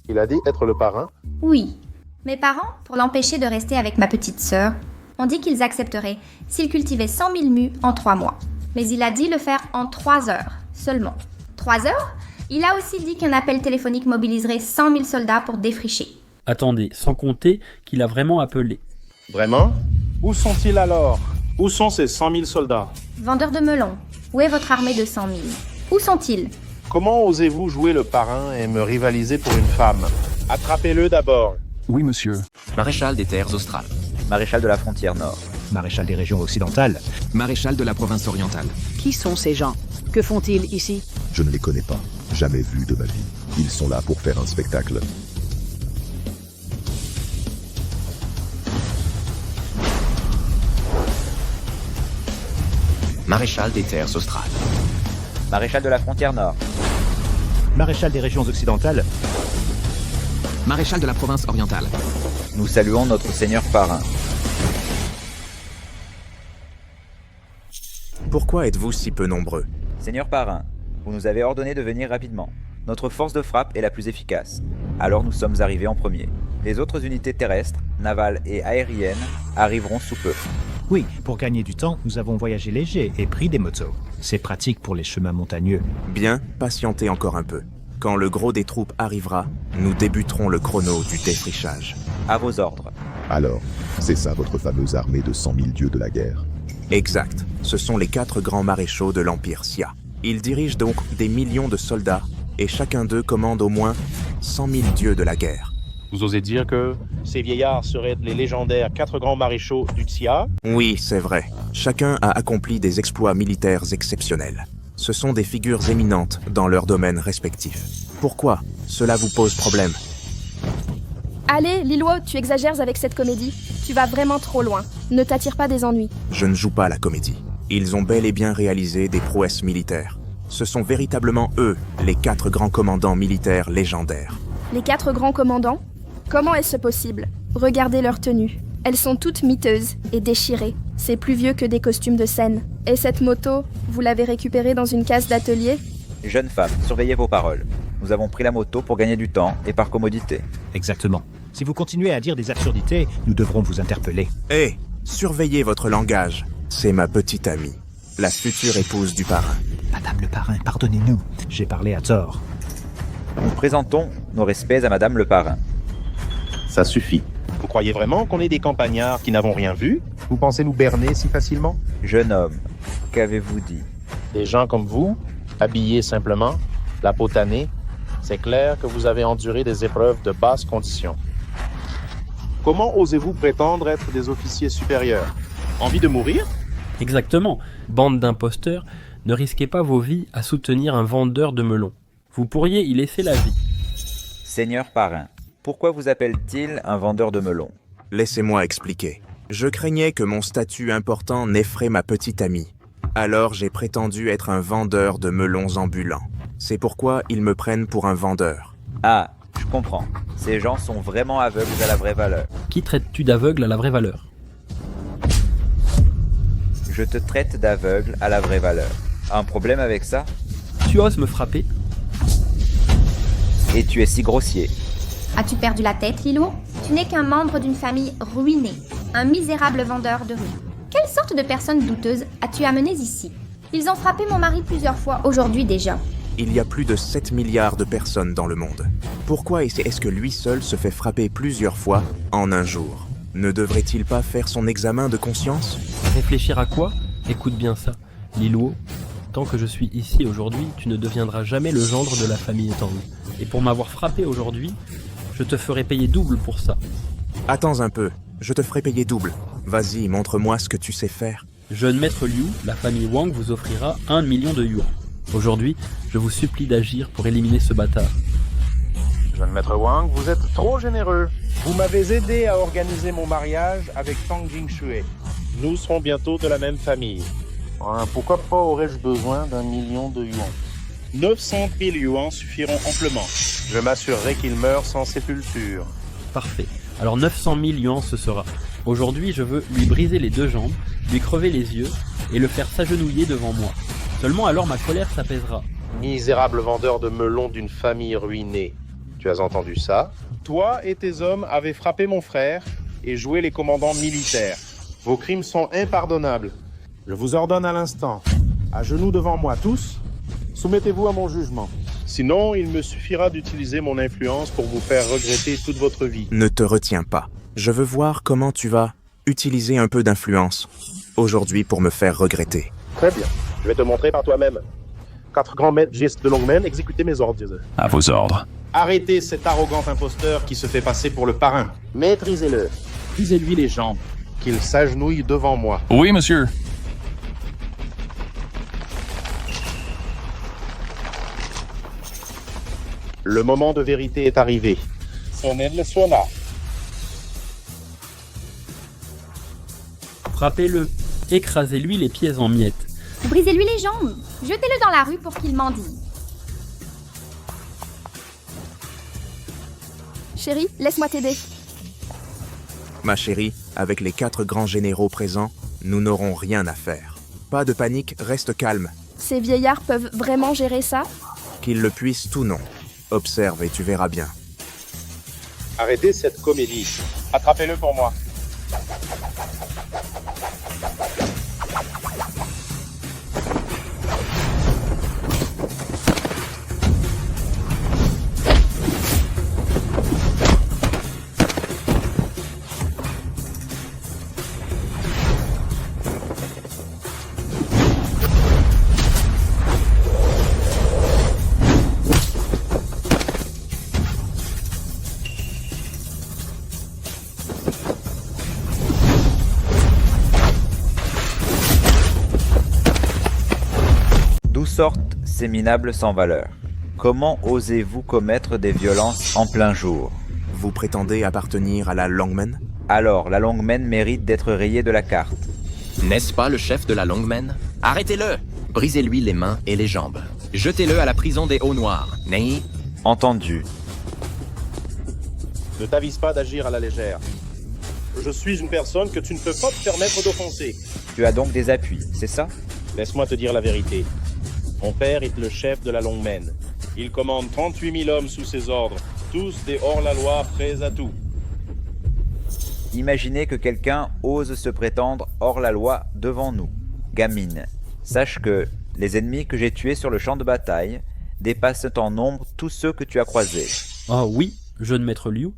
Il a dit être le parrain? Oui. Mes parents, pour l'empêcher de rester avec ma petite sœur, ont dit qu'ils accepteraient s'il cultivait 100 000 mus en 3 mois. Mais il a dit le faire en 3 heures seulement. 3 heures? Il a aussi dit qu'un appel téléphonique mobiliserait 100 000 soldats pour défricher. Attendez, sans compter qu'il a vraiment appelé. Vraiment? Où sont-ils alors? Où sont ces 100 000 soldats? Vendeur de melons, où est votre armée de 100 000? Où sont-ils? Comment osez-vous jouer le parrain et me rivaliser pour une femme? Attrapez-le d'abord. Oui, monsieur. Maréchal des terres australes. Maréchal de la frontière nord. Maréchal des régions occidentales. Maréchal de la province orientale. Qui sont ces gens? Que font-ils ici? Je ne les connais pas, jamais vus de ma vie. Ils sont là pour faire un spectacle. Maréchal des terres australes. Maréchal de la frontière nord. Maréchal des régions occidentales. Maréchal de la province orientale. Nous saluons notre seigneur parrain. Pourquoi êtes-vous si peu nombreux? Seigneur parrain, vous nous avez ordonné de venir rapidement. Notre force de frappe est la plus efficace. Alors nous sommes arrivés en premier. Les autres unités terrestres, navales et aériennes arriveront sous peu. Oui, pour gagner du temps, nous avons voyagé léger et pris des motos. C'est pratique pour les chemins montagneux. Bien, patientez encore un peu. Quand le gros des troupes arrivera, nous débuterons le chrono du défrichage. À vos ordres. Alors, c'est ça votre fameuse armée de 100 000 dieux de la guerre? Exact. Ce sont les 4 grands maréchaux de l'Empire Xia. Ils dirigent donc des millions de soldats, et chacun d'eux commande au moins 100 000 dieux de la guerre. Vous osez dire que ces vieillards seraient les légendaires 4 grands maréchaux du Xia? Oui, c'est vrai. Chacun a accompli des exploits militaires exceptionnels. Ce sont des figures éminentes dans leurs domaines respectifs. Pourquoi cela vous pose problème? Allez, Lilo, tu exagères avec cette comédie. Tu vas vraiment trop loin. Ne t'attire pas des ennuis. Je ne joue pas la comédie. Ils ont bel et bien réalisé des prouesses militaires. Ce sont véritablement eux, les 4 grands commandants militaires légendaires. Les 4 grands commandants? Comment est-ce possible? Regardez leurs tenues. Elles sont toutes miteuses et déchirées. C'est plus vieux que des costumes de scène. Et cette moto, vous l'avez récupérée dans une case d'atelier? Jeune femme, surveillez vos paroles. Nous avons pris la moto pour gagner du temps et par commodité. Exactement. Si vous continuez à dire des absurdités, nous devrons vous interpeller. Hé, surveillez votre langage. C'est ma petite amie, la future épouse du parrain. Madame le parrain, pardonnez-nous. J'ai parlé à tort. Nous présentons nos respects à Madame le parrain. Ça suffit. Vous croyez vraiment qu'on est des campagnards qui n'avons rien vu? Vous pensez nous berner si facilement? Jeune homme, qu'avez-vous dit? Des gens comme vous, habillés simplement, la peau tannée, c'est clair que vous avez enduré des épreuves de basse condition. Comment osez-vous prétendre être des officiers supérieurs? Envie de mourir? Exactement. Bande d'imposteurs, ne risquez pas vos vies à soutenir un vendeur de melons. Vous pourriez y laisser la vie. Seigneur Parrain, pourquoi vous appelle-t-il un vendeur de melons? Laissez-moi expliquer. Je craignais que mon statut important n'effraie ma petite amie. Alors j'ai prétendu être un vendeur de melons ambulants. C'est pourquoi ils me prennent pour un vendeur. Ah, je comprends. Ces gens sont vraiment aveugles à la vraie valeur. Qui traites-tu d'aveugle à la vraie valeur? Je te traite d'aveugle à la vraie valeur. Un problème avec ça? Tu oses me frapper? Et tu es si grossier. As-tu perdu la tête, Lilo? Tu n'es qu'un membre d'une famille ruinée, un misérable vendeur de rue. Quelle sorte de personnes douteuses as-tu amenées ici? Ils ont frappé mon mari plusieurs fois aujourd'hui déjà. Il y a plus de 7 milliards de personnes dans le monde. Pourquoi est-ce que lui seul se fait frapper plusieurs fois en un jour? Ne devrait-il pas faire son examen de conscience? Réfléchir à quoi? Écoute bien ça. Lilo, tant que je suis ici aujourd'hui, tu ne deviendras jamais le gendre de la famille Tang. Et pour m'avoir frappé aujourd'hui, je te ferai payer double pour ça. Attends un peu, je te ferai payer double. Vas-y, montre-moi ce que tu sais faire. Jeune maître Liu, la famille Wang vous offrira 1 million de yuan. Aujourd'hui, je vous supplie d'agir pour éliminer ce bâtard. Jeune maître Wang, vous êtes trop généreux. Vous m'avez aidé à organiser mon mariage avec Tang Jingshui. Nous serons bientôt de la même famille. Pourquoi pas aurais-je besoin d'1 million de yuan? 900 000 yuan suffiront amplement. Je m'assurerai qu'il meurt sans sépulture. Parfait. Alors 900 000 yuan ce sera. Aujourd'hui, je veux lui briser les 2 jambes, lui crever les yeux et le faire s'agenouiller devant moi. Seulement alors ma colère s'apaisera. Misérable vendeur de melons d'une famille ruinée. Tu as entendu ça? Toi et tes hommes avez frappé mon frère et joué les commandants militaires. Vos crimes sont impardonnables. Je vous ordonne à l'instant, à genoux devant moi tous, soumettez-vous à mon jugement. Sinon, il me suffira d'utiliser mon influence pour vous faire regretter toute votre vie. Ne te retiens pas. Je veux voir comment tu vas utiliser un peu d'influence aujourd'hui pour me faire regretter. Très bien. Je vais te montrer par toi-même. 4 grands maîtres gestes de Longmen, exécutez mes ordres. À vos ordres. Arrêtez cet arrogant imposteur qui se fait passer pour le parrain. Maîtrisez-le. Brisez-lui les jambes. Qu'il s'agenouille devant moi. Oui, monsieur. Le moment de vérité est arrivé. Sonnez le sonna. Frappez-le. Écrasez-lui les pieds en miettes. Brisez-lui les jambes. Jetez-le dans la rue pour qu'il mendie. Chérie, laisse-moi t'aider. Ma chérie, avec les 4 grands généraux présents, nous n'aurons rien à faire. Pas de panique, reste calme. Ces vieillards peuvent vraiment gérer ça? Qu'ils le puissent ou non. Observe et tu verras bien. Arrêtez cette comédie. Attrapez-le pour moi. D'où sortent ces minables sans valeur? Comment osez-vous commettre des violences en plein jour? Vous prétendez appartenir à la Longmen? Alors, la Longmen mérite d'être rayée de la carte. N'est-ce pas le chef de la Longmen? Arrêtez-le! Brisez-lui les mains et les jambes. Jetez-le à la prison des Hauts-Noirs. Nei? Entendu. Ne t'avise pas d'agir à la légère. Je suis une personne que tu ne peux pas te permettre d'offenser. Tu as donc des appuis, c'est ça? Laisse-moi te dire la vérité. Mon père est le chef de la Longmen. Il commande 38 000 hommes sous ses ordres, tous des hors-la-loi prêts à tout. Imaginez que quelqu'un ose se prétendre hors la loi devant nous. Gamine, sache que les ennemis que j'ai tués sur le champ de bataille dépassent en nombre tous ceux que tu as croisés. Ah oui, jeune maître Liu,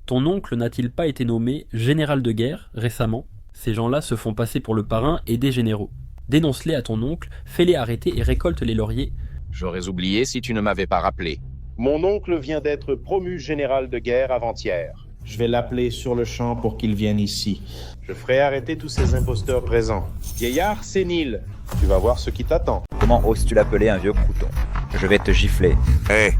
ton oncle n'a-t-il pas été nommé général de guerre récemment? Ces gens-là se font passer pour le parrain et des généraux. Dénonce-les à ton oncle, fais-les arrêter et récolte les lauriers. J'aurais oublié si tu ne m'avais pas rappelé. Mon oncle vient d'être promu général de guerre avant-hier. Je vais l'appeler sur le champ pour qu'il vienne ici. Je ferai arrêter tous ces imposteurs présents. Vieillard sénile, tu vas voir ce qui t'attend. Comment oses-tu l'appeler un vieux crouton? Je vais te gifler. Hé,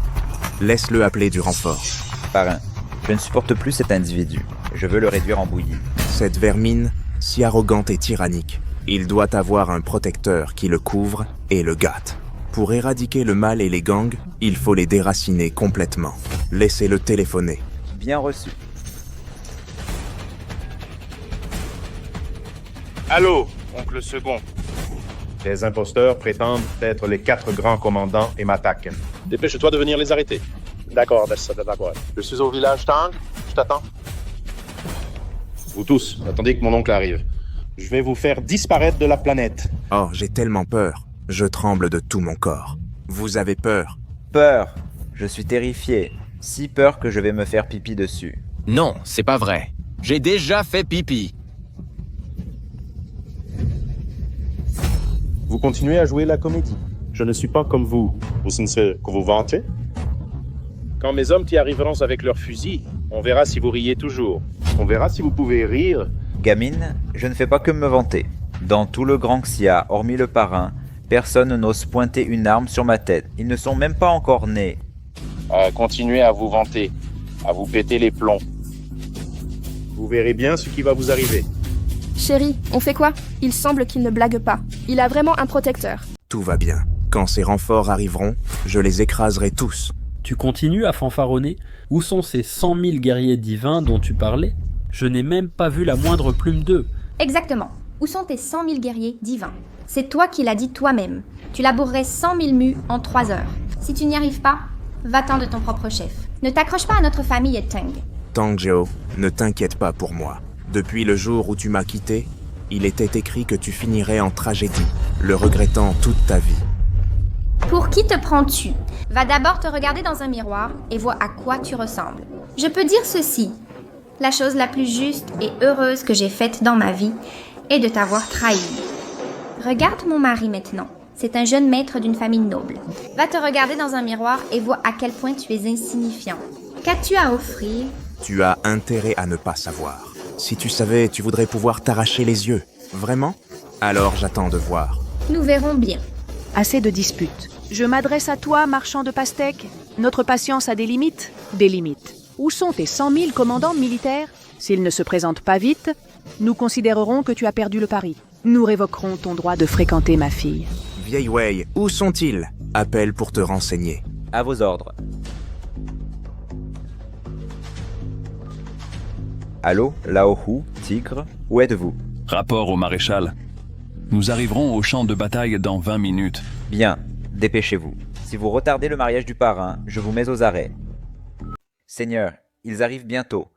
laisse-le appeler du renfort. Parrain, je ne supporte plus cet individu. Je veux le réduire en bouillie. Cette vermine, si arrogante et tyrannique, il doit avoir un protecteur qui le couvre et le gâte. Pour éradiquer le mal et les gangs, il faut les déraciner complètement. Laissez-le téléphoner. Bien reçu. Allô, oncle second. Les imposteurs prétendent être les 4 grands commandants et m'attaquent. Dépêche-toi de venir les arrêter. D'accord, d'accord. Je suis au village Tang, je t'attends. Vous tous, attendez que mon oncle arrive. Je vais vous faire disparaître de la planète. Oh, j'ai tellement peur. Je tremble de tout mon corps. Vous avez peur? Peur. Je suis terrifié. Si peur que je vais me faire pipi dessus. Non, c'est pas vrai. J'ai déjà fait pipi. Vous continuez à jouer la comédie. Je ne suis pas comme vous. Vous pensez que vous vantez? Quand mes hommes y arriveront avec leurs fusils, on verra si vous riez toujours. On verra si vous pouvez rire. Gamine, je ne fais pas que me vanter. Dans tout le Grand Xia, hormis le parrain, personne n'ose pointer une arme sur ma tête. Ils ne sont même pas encore nés. Continuez à vous vanter, à vous péter les plombs. Vous verrez bien ce qui va vous arriver. Chérie, on fait quoi? Il semble qu'il ne blague pas. Il a vraiment un protecteur. Tout va bien. Quand ces renforts arriveront, je les écraserai tous. Tu continues à fanfaronner? Où sont ces 100 000 guerriers divins dont tu parlais? Je n'ai même pas vu la moindre plume d'eux. Exactement. Où sont tes 100 000 guerriers divins? C'est toi qui l'as dit toi-même. Tu labourerais 100 000 mus en 3 heures. Si tu n'y arrives pas, va-t'en de ton propre chef. Ne t'accroche pas à notre famille Tang. Tang Jiao, ne t'inquiète pas pour moi. Depuis le jour où tu m'as quitté, il était écrit que tu finirais en tragédie, le regrettant toute ta vie. Pour qui te prends-tu? Va d'abord te regarder dans un miroir et vois à quoi tu ressembles. Je peux dire ceci. La chose la plus juste et heureuse que j'ai faite dans ma vie est de t'avoir trahi. Regarde mon mari maintenant. C'est un jeune maître d'une famille noble. Va te regarder dans un miroir et vois à quel point tu es insignifiant. Qu'as-tu à offrir? Tu as intérêt à ne pas savoir. Si tu savais, tu voudrais pouvoir t'arracher les yeux. Vraiment? Alors j'attends de voir. Nous verrons bien. Assez de disputes. Je m'adresse à toi, marchand de pastèques. Notre patience a des limites? Des limites. Où sont tes 100 000 commandants militaires? S'ils ne se présentent pas vite, nous considérerons que tu as perdu le pari. Nous révoquerons ton droit de fréquenter ma fille. Vieille Wei, où sont-ils? Appelle pour te renseigner. À vos ordres. Allô, Lao Hu, Tigre, où êtes-vous? Rapport au maréchal. Nous arriverons au champ de bataille dans 20 minutes. Bien, dépêchez-vous. Si vous retardez le mariage du parrain, je vous mets aux arrêts. Seigneur, ils arrivent bientôt.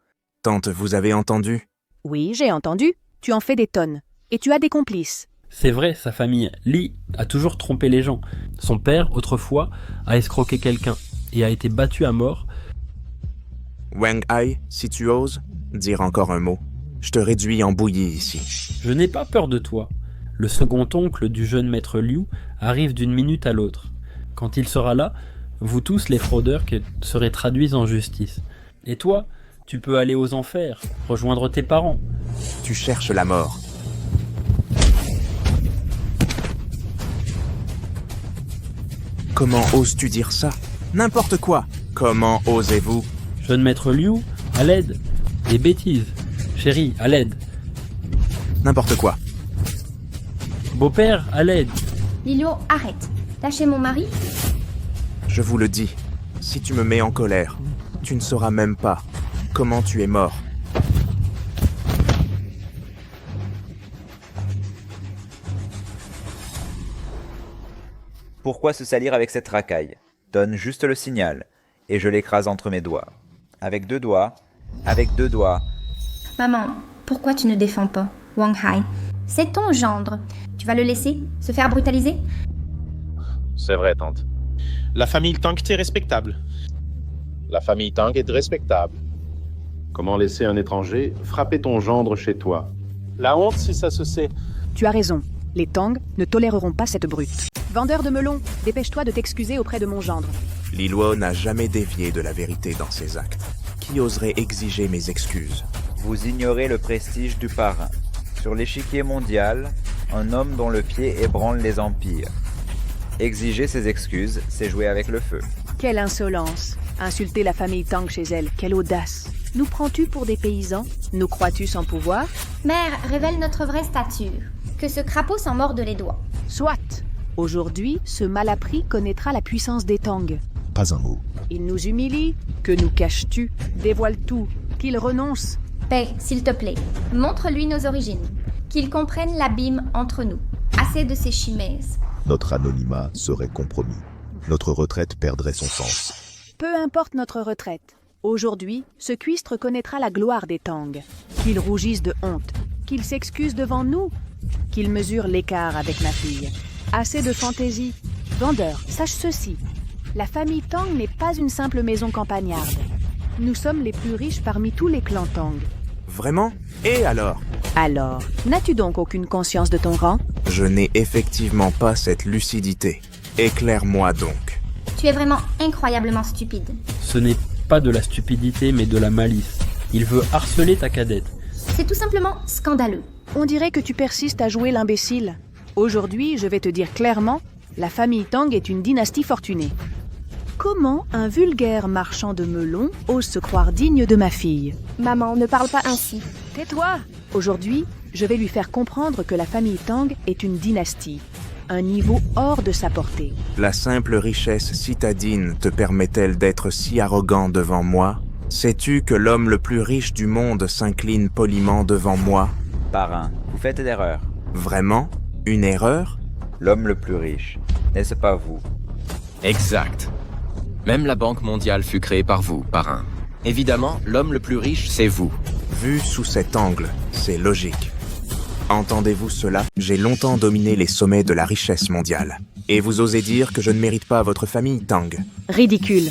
Tante, vous avez entendu? Oui, j'ai entendu. Tu en fais des tonnes. Et tu as des complices. C'est vrai, sa famille, Li, a toujours trompé les gens. Son père, autrefois, a escroqué quelqu'un et a été battu à mort. Wang Hai, si tu oses, dire encore un mot. Je te réduis en bouillie ici. Je n'ai pas peur de toi. Le second oncle du jeune maître Liu arrive d'une minute à l'autre. Quand il sera là, vous tous les fraudeurs serez traduits en justice. Et toi, tu peux aller aux enfers, rejoindre tes parents. Tu cherches la mort. Comment oses-tu dire ça? N'importe quoi. Comment osez-vous? Jeune maître Liu, à l'aide. Des bêtises. Chérie, à l'aide. N'importe quoi. Beau-père, à l'aide. Lilio, arrête. Lâchez mon mari? Je vous le dis, si tu me mets en colère, tu ne sauras même pas comment tu es mort. Pourquoi se salir avec cette racaille? Donne juste le signal, et je l'écrase entre mes doigts. Avec 2 doigts, avec 2 doigts. Maman, pourquoi tu ne défends pas Wang Hai? C'est ton gendre. Tu vas le laisser se faire brutaliser? C'est vrai, tante. La famille Tang est respectable. La famille Tang est respectable. Comment laisser un étranger frapper ton gendre chez toi? La honte si ça se sait. Tu as raison. Les Tang ne toléreront pas cette brute. Vendeur de melons, dépêche-toi de t'excuser auprès de mon gendre. Li Luo n'a jamais dévié de la vérité dans ses actes. qui oserait exiger mes excuses? Vous ignorez le prestige du parrain. Sur l'échiquier mondial, un homme dont le pied ébranle les empires. Exiger ses excuses, c'est jouer avec le feu. Quelle insolence! Insulter la famille Tang chez elle, quelle audace! Nous prends-tu pour des paysans? Nous crois-tu sans pouvoir? Mère, révèle notre vraie stature. Que ce crapaud s'en morde les doigts. Soit! Aujourd'hui, ce malappris connaîtra la puissance des Tang. Pas un mot. Il nous humilie. Que nous caches-tu? Dévoile tout. Qu'il renonce. Paix, s'il te plaît. Montre-lui nos origines. Qu'il comprenne l'abîme entre nous. Assez de ces chimaises. Notre anonymat serait compromis. Notre retraite perdrait son sens. Peu importe notre retraite. Aujourd'hui, ce cuistre connaîtra la gloire des Tang. Qu'il rougisse de honte. Qu'il s'excuse devant nous. Qu'il mesure l'écart avec ma fille. Assez de fantaisie. Vendeur, sache ceci. La famille Tang n'est pas une simple maison campagnarde. Nous sommes les plus riches parmi tous les clans Tang. Vraiment? Et alors? Alors, n'as-tu donc aucune conscience de ton rang? Je n'ai effectivement pas cette lucidité. Éclaire-moi donc. Tu es vraiment incroyablement stupide. Ce n'est pas de la stupidité, mais de la malice. Il veut harceler ta cadette. C'est tout simplement scandaleux. On dirait que tu persistes à jouer l'imbécile. Aujourd'hui, je vais te dire clairement, la famille Tang est une dynastie fortunée. Comment un vulgaire marchand de melons ose se croire digne de ma fille? Maman, ne parle pas ainsi. Tais-toi! Aujourd'hui, je vais lui faire comprendre que la famille Tang est une dynastie, un niveau hors de sa portée. La simple richesse citadine te permet-elle d'être si arrogant devant moi? Sais-tu que l'homme le plus riche du monde s'incline poliment devant moi? Parrain, vous faites l'erreur. Vraiment? Une erreur? L'homme le plus riche, n'est-ce pas vous? Exact. Même la Banque mondiale fut créée par vous, parrain. Évidemment, l'homme le plus riche, c'est vous. Vu sous cet angle, c'est logique. Entendez-vous cela? J'ai longtemps dominé les sommets de la richesse mondiale. Et vous osez dire que je ne mérite pas votre famille Tang? Ridicule.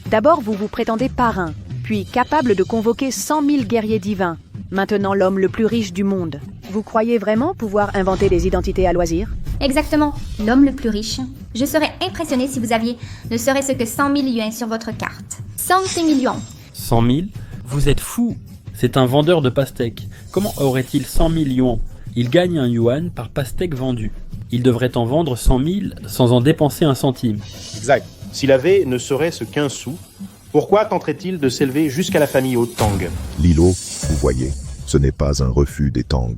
D'abord, vous vous prétendez parrain, puis capable de convoquer 100 000 guerriers divins. Maintenant l'homme le plus riche du monde. Vous croyez vraiment pouvoir inventer des identités à loisir? Exactement, l'homme le plus riche. Je serais impressionné si vous aviez ne serait-ce que 100 000 yuans sur votre carte. 100 millions. 100 000? Vous êtes fou. C'est un vendeur de pastèques. Comment aurait-il 100 000 yuan? Il gagne un yuan par pastèque vendue. Il devrait en vendre 100 000 sans en dépenser un centime. Exact. S'il avait ne serait-ce qu'un sou, pourquoi tenterait-il de s'élever jusqu'à la famille aux Tang? Lilo, vous voyez, ce n'est pas un refus des Tang.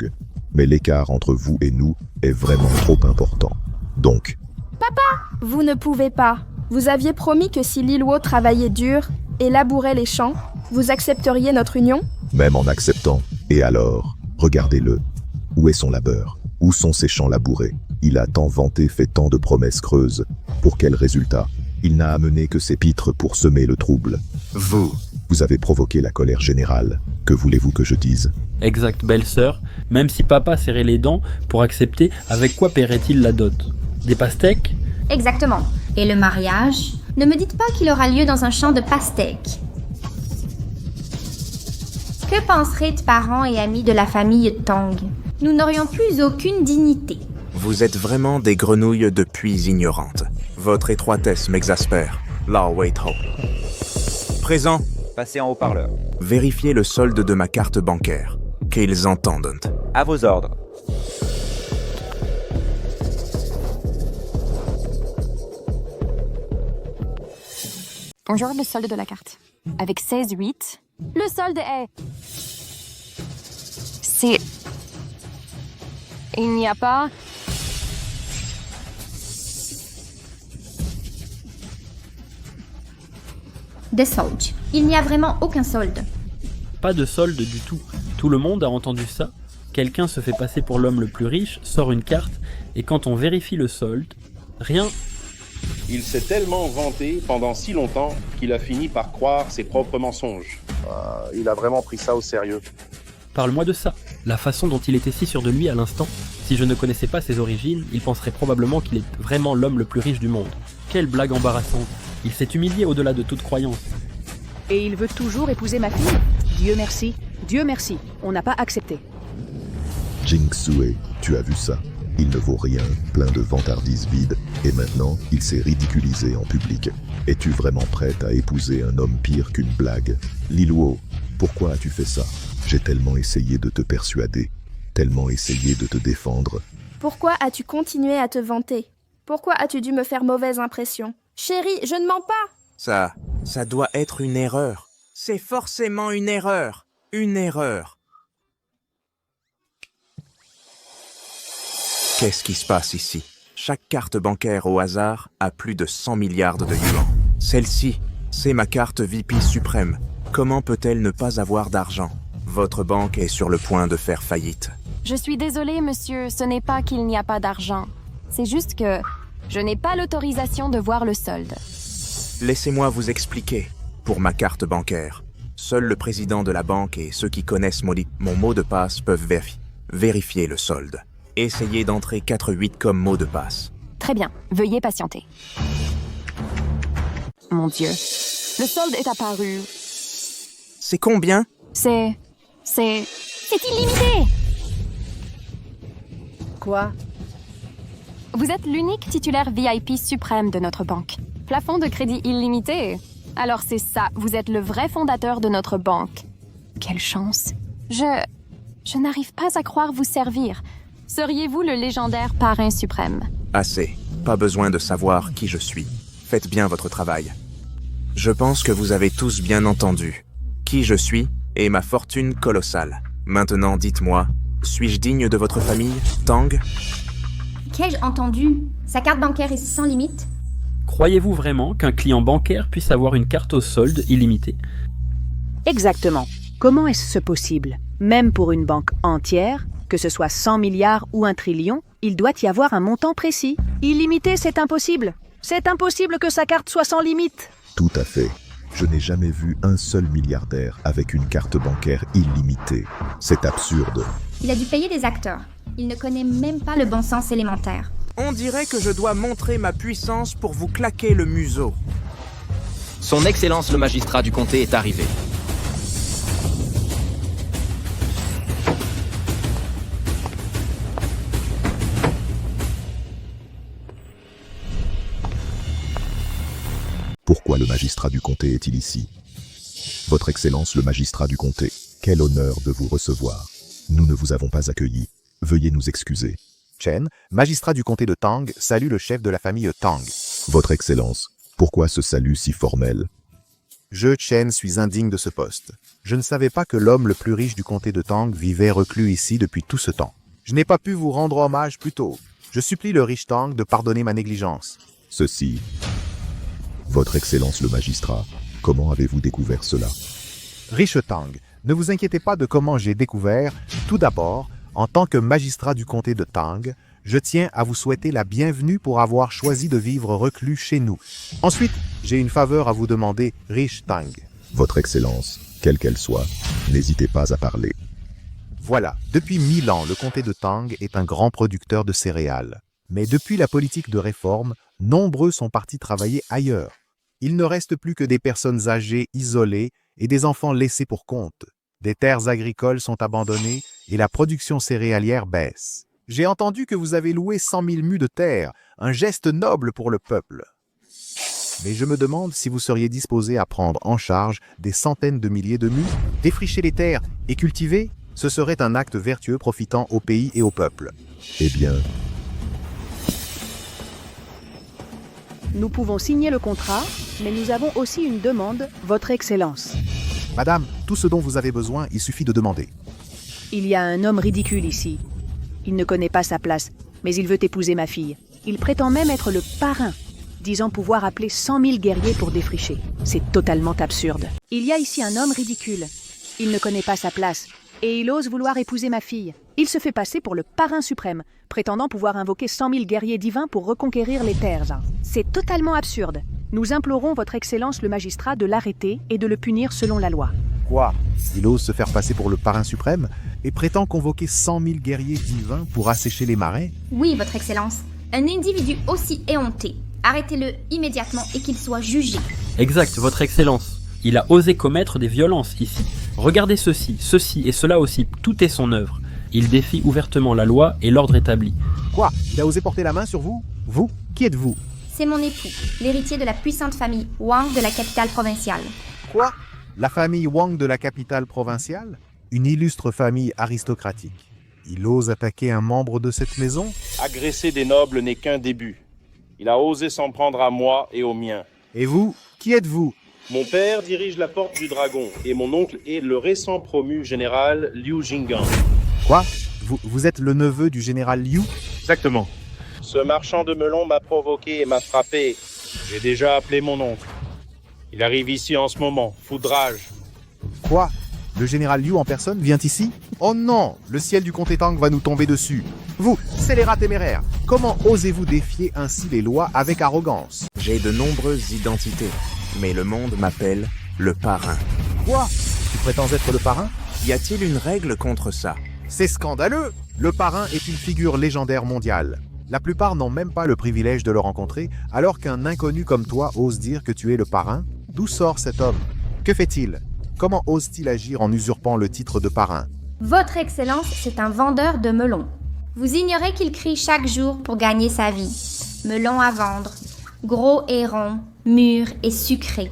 Mais l'écart entre vous et nous est vraiment trop important. Donc... Papa! Vous ne pouvez pas. Vous aviez promis que si Lilwo travaillait dur et labourait les champs, vous accepteriez notre union? Même en acceptant. Et alors, regardez-le. Où est son labeur? Où sont ses champs labourés? Il a tant vanté, fait tant de promesses creuses. Pour quel résultat? Il n'a amené que ses pitres pour semer le trouble. Vous avez provoqué la colère générale. Que voulez-vous que je dise? Exact, belle-sœur. Même si papa serrait les dents pour accepter, avec quoi paierait-il la dot? Des pastèques? Exactement. Et le mariage? Ne me dites pas qu'il aura lieu dans un champ de pastèques. Que penseraient parents et amis de la famille Tang? Nous n'aurions plus aucune dignité. Vous êtes vraiment des grenouilles de puits ignorantes. Votre étroitesse m'exaspère. Là, wait ho. Présent. Passez en haut-parleur. Vérifiez le solde de ma carte bancaire. Qu'ils entendent. À vos ordres. Bonjour, le solde de la carte. Avec 16,8, le solde est... C'est... Il n'y a pas... Des soldes. Il n'y a vraiment aucun solde. Pas de solde du tout. Tout le monde a entendu ça. Quelqu'un se fait passer pour l'homme le plus riche, sort une carte, et quand on vérifie le solde, rien. Il s'est tellement vanté pendant si longtemps qu'il a fini par croire ses propres mensonges. Il a vraiment pris ça au sérieux. Parle-moi de ça. La façon dont il était si sûr de lui à l'instant. Si je ne connaissais pas ses origines, il penserait probablement qu'il est vraiment l'homme le plus riche du monde. Quelle blague embarrassante. Il s'est humilié au-delà de toute croyance. Et il veut toujours épouser ma fille? Dieu merci, on n'a pas accepté. Jing Sue, tu as vu ça? Il ne vaut rien, plein de vantardises vides, et maintenant, il s'est ridiculisé en public. Es-tu vraiment prête à épouser un homme pire qu'une blague? Liluo, pourquoi as-tu fait ça? J'ai tellement essayé de te persuader, tellement essayé de te défendre. Pourquoi as-tu continué à te vanter? Pourquoi as-tu dû me faire mauvaise impression? Chérie, je ne mens pas! Ça doit être une erreur. C'est forcément une erreur. Une erreur. Qu'est-ce qui se passe ici? Chaque carte bancaire au hasard a plus de 100 milliards de yuan. Celle-ci, c'est ma carte VP suprême. Comment peut-elle ne pas avoir d'argent? Votre banque est sur le point de faire faillite. Je suis désolée, monsieur, ce n'est pas qu'il n'y a pas d'argent. C'est juste que je n'ai pas l'autorisation de voir le solde. Laissez-moi vous expliquer. Pour ma carte bancaire, seul le président de la banque et ceux qui connaissent mon mot de passe peuvent vérifier le solde. Essayez d'entrer 4-8 comme mot de passe. Très bien, veuillez patienter. Mon Dieu, le solde est apparu. C'est combien? C'est illimité! Quoi? Vous êtes l'unique titulaire VIP suprême de notre banque. Plafond de crédit illimité. Alors c'est ça, vous êtes le vrai fondateur de notre banque. Quelle chance. Je n'arrive pas à croire vous servir. Seriez-vous le légendaire parrain suprême? Assez. Pas besoin de savoir qui je suis. Faites bien votre travail. Je pense que vous avez tous bien entendu. Qui je suis et ma fortune colossale. Maintenant, dites-moi, suis-je digne de votre famille, Tang? Qu'ai-je entendu? Sa carte bancaire est sans limite? Croyez-vous vraiment qu'un client bancaire puisse avoir une carte au solde illimitée? Exactement. Comment est-ce possible? Même pour une banque entière, que ce soit 100 milliards ou 1 trillion, il doit y avoir un montant précis. Illimité, c'est impossible. C'est impossible que sa carte soit sans limite. Tout à fait. Je n'ai jamais vu un seul milliardaire avec une carte bancaire illimitée. C'est absurde. Il a dû payer des acteurs. Il ne connaît même pas le bon sens élémentaire. On dirait que je dois montrer ma puissance pour vous claquer le museau. Son Excellence le magistrat du comté est arrivé. Pourquoi le magistrat du comté est-il ici? Votre Excellence le magistrat du comté, quel honneur de vous recevoir. Nous ne vous avons pas accueilli. Veuillez nous excuser. Chen, magistrat du comté de Tang, salue le chef de la famille Tang. Votre Excellence, pourquoi ce salut si formel? Je, Chen, suis indigne de ce poste. Je ne savais pas que l'homme le plus riche du comté de Tang vivait reclus ici depuis tout ce temps. Je n'ai pas pu vous rendre hommage plus tôt. Je supplie le riche Tang de pardonner ma négligence. Ceci. Votre Excellence le magistrat, comment avez-vous découvert cela? Riche Tang, ne vous inquiétez pas de comment j'ai découvert. Tout d'abord, en tant que magistrat du comté de Tang, je tiens à vous souhaiter la bienvenue pour avoir choisi de vivre reclus chez nous. Ensuite, j'ai une faveur à vous demander, riche Tang. Votre Excellence, quelle qu'elle soit, n'hésitez pas à parler. Voilà, depuis 1000 ans, le comté de Tang est un grand producteur de céréales. Mais depuis la politique de réforme, nombreux sont partis travailler ailleurs. Il ne reste plus que des personnes âgées isolées et des enfants laissés pour compte. Des terres agricoles sont abandonnées et la production céréalière baisse. J'ai entendu que vous avez loué 100 000 mues de terre, un geste noble pour le peuple. Mais je me demande si vous seriez disposé à prendre en charge des centaines de milliers de mues, défricher les terres et cultiver. Ce serait un acte vertueux profitant au pays et au peuple. Eh bien... Nous pouvons signer le contrat, mais nous avons aussi une demande, Votre Excellence. Madame, tout ce dont vous avez besoin, il suffit de demander. Il y a un homme ridicule ici. Il ne connaît pas sa place, mais il veut épouser ma fille. Il prétend même être le parrain, disant pouvoir appeler 100 000 guerriers pour défricher. C'est totalement absurde. Il y a ici un homme ridicule. Il ne connaît pas sa place, et il ose vouloir épouser ma fille. Il se fait passer pour le parrain suprême, prétendant pouvoir invoquer 100 000 guerriers divins pour reconquérir les terres. C'est totalement absurde. Nous implorons Votre Excellence le magistrat de l'arrêter et de le punir selon la loi. Quoi? Il ose se faire passer pour le parrain suprême et prétend convoquer 100 000 guerriers divins pour assécher les marais? Oui, Votre Excellence. Un individu aussi éhonté. Arrêtez-le immédiatement et qu'il soit jugé. Exact, Votre Excellence. Il a osé commettre des violences ici. Regardez ceci et cela aussi, tout est son œuvre. Il défie ouvertement la loi et l'ordre établi. Quoi? Il a osé porter la main sur vous? Vous? Qui êtes-vous? C'est mon époux, l'héritier de la puissante famille Wang de la capitale provinciale. Quoi? La famille Wang de la capitale provinciale? Une illustre famille aristocratique. Il ose attaquer un membre de cette maison? Agresser des nobles n'est qu'un début. Il a osé s'en prendre à moi et aux miens. Et vous? Qui êtes-vous? Mon père dirige la Porte du Dragon et mon oncle est le récent promu général Liu Jinggang. Quoi? Vous êtes le neveu du général Liu? Exactement. Ce marchand de melons m'a provoqué et m'a frappé. J'ai déjà appelé mon oncle. Il arrive ici en ce moment, fou de rage. Quoi? Le général Liu en personne vient ici? Oh non! Le ciel du comté Tang va nous tomber dessus. Vous, scélérat téméraire, comment osez-vous défier ainsi les lois avec arrogance? J'ai de nombreuses identités, mais le monde m'appelle le parrain. Quoi? Tu prétends être le parrain? Y a-t-il une règle contre ça? C'est scandaleux! Le parrain est une figure légendaire mondiale. La plupart n'ont même pas le privilège de le rencontrer, alors qu'un inconnu comme toi ose dire que tu es le parrain. D'où sort cet homme? Que fait-il? Comment ose-t-il agir en usurpant le titre de parrain? Votre Excellence, c'est un vendeur de melons. Vous ignorez qu'il crie chaque jour pour gagner sa vie. Melons à vendre, gros et ronds, mûrs et sucrés.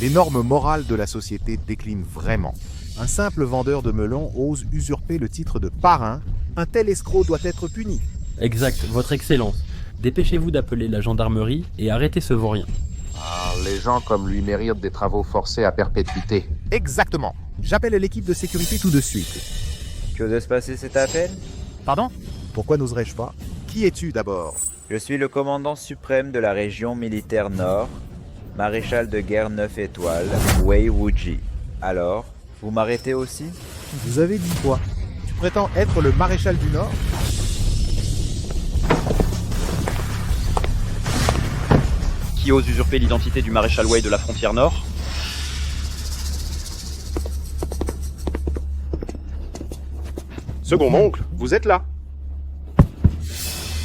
Les normes morales de la société déclinent vraiment. Un simple vendeur de melons ose usurper le titre de parrain. Un tel escroc doit être puni. Exact, Votre Excellence. Dépêchez-vous d'appeler la gendarmerie et arrêtez ce vaurien. Ah, les gens comme lui méritent des travaux forcés à perpétuité. Exactement. J'appelle l'équipe de sécurité tout de suite. Que veut se passer cet appel? Pardon? Pourquoi n'oserais-je pas? Qui es-tu d'abord? Je suis le commandant suprême de la région militaire Nord, maréchal de guerre 9 étoiles, Wei Wuji. Alors, vous m'arrêtez aussi? Vous avez dit quoi? Tu prétends être le maréchal du Nord? Qui ose usurper l'identité du maréchal Wei de la frontière Nord? Second oncle, vous êtes là?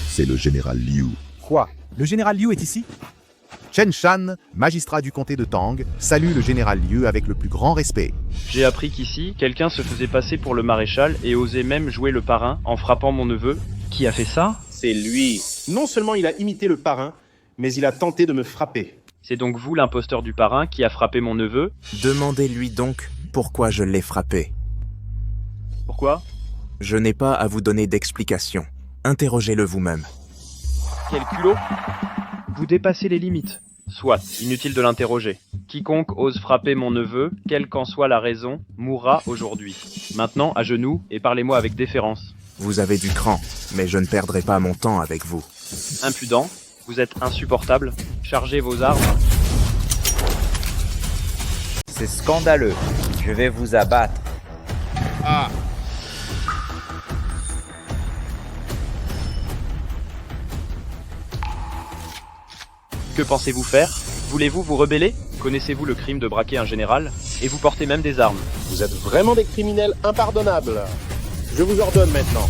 C'est le général Liu. Quoi? Le général Liu est ici? Chen Shan, magistrat du comté de Tang, salue le général Liu avec le plus grand respect. J'ai appris qu'ici, quelqu'un se faisait passer pour le maréchal et osait même jouer le parrain en frappant mon neveu. Qui a fait ça? C'est lui. Non seulement il a imité le parrain, mais il a tenté de me frapper. C'est donc vous l'imposteur du parrain qui a frappé mon neveu? Demandez-lui donc pourquoi je l'ai frappé. Pourquoi? Je n'ai pas à vous donner d'explication. Interrogez-le vous-même. Quel culot! Vous dépassez les limites. Soit, inutile de l'interroger. Quiconque ose frapper mon neveu, quelle qu'en soit la raison, mourra aujourd'hui. Maintenant, à genoux, et parlez-moi avec déférence. Vous avez du cran, mais je ne perdrai pas mon temps avec vous. Impudent, vous êtes insupportable. Chargez vos armes. C'est scandaleux. Je vais vous abattre. Ah! Que pensez-vous faire? Voulez-vous vous rebeller? Connaissez-vous le crime de braquer un général? Et vous portez même des armes. Vous êtes vraiment des criminels impardonnables. Je vous ordonne maintenant.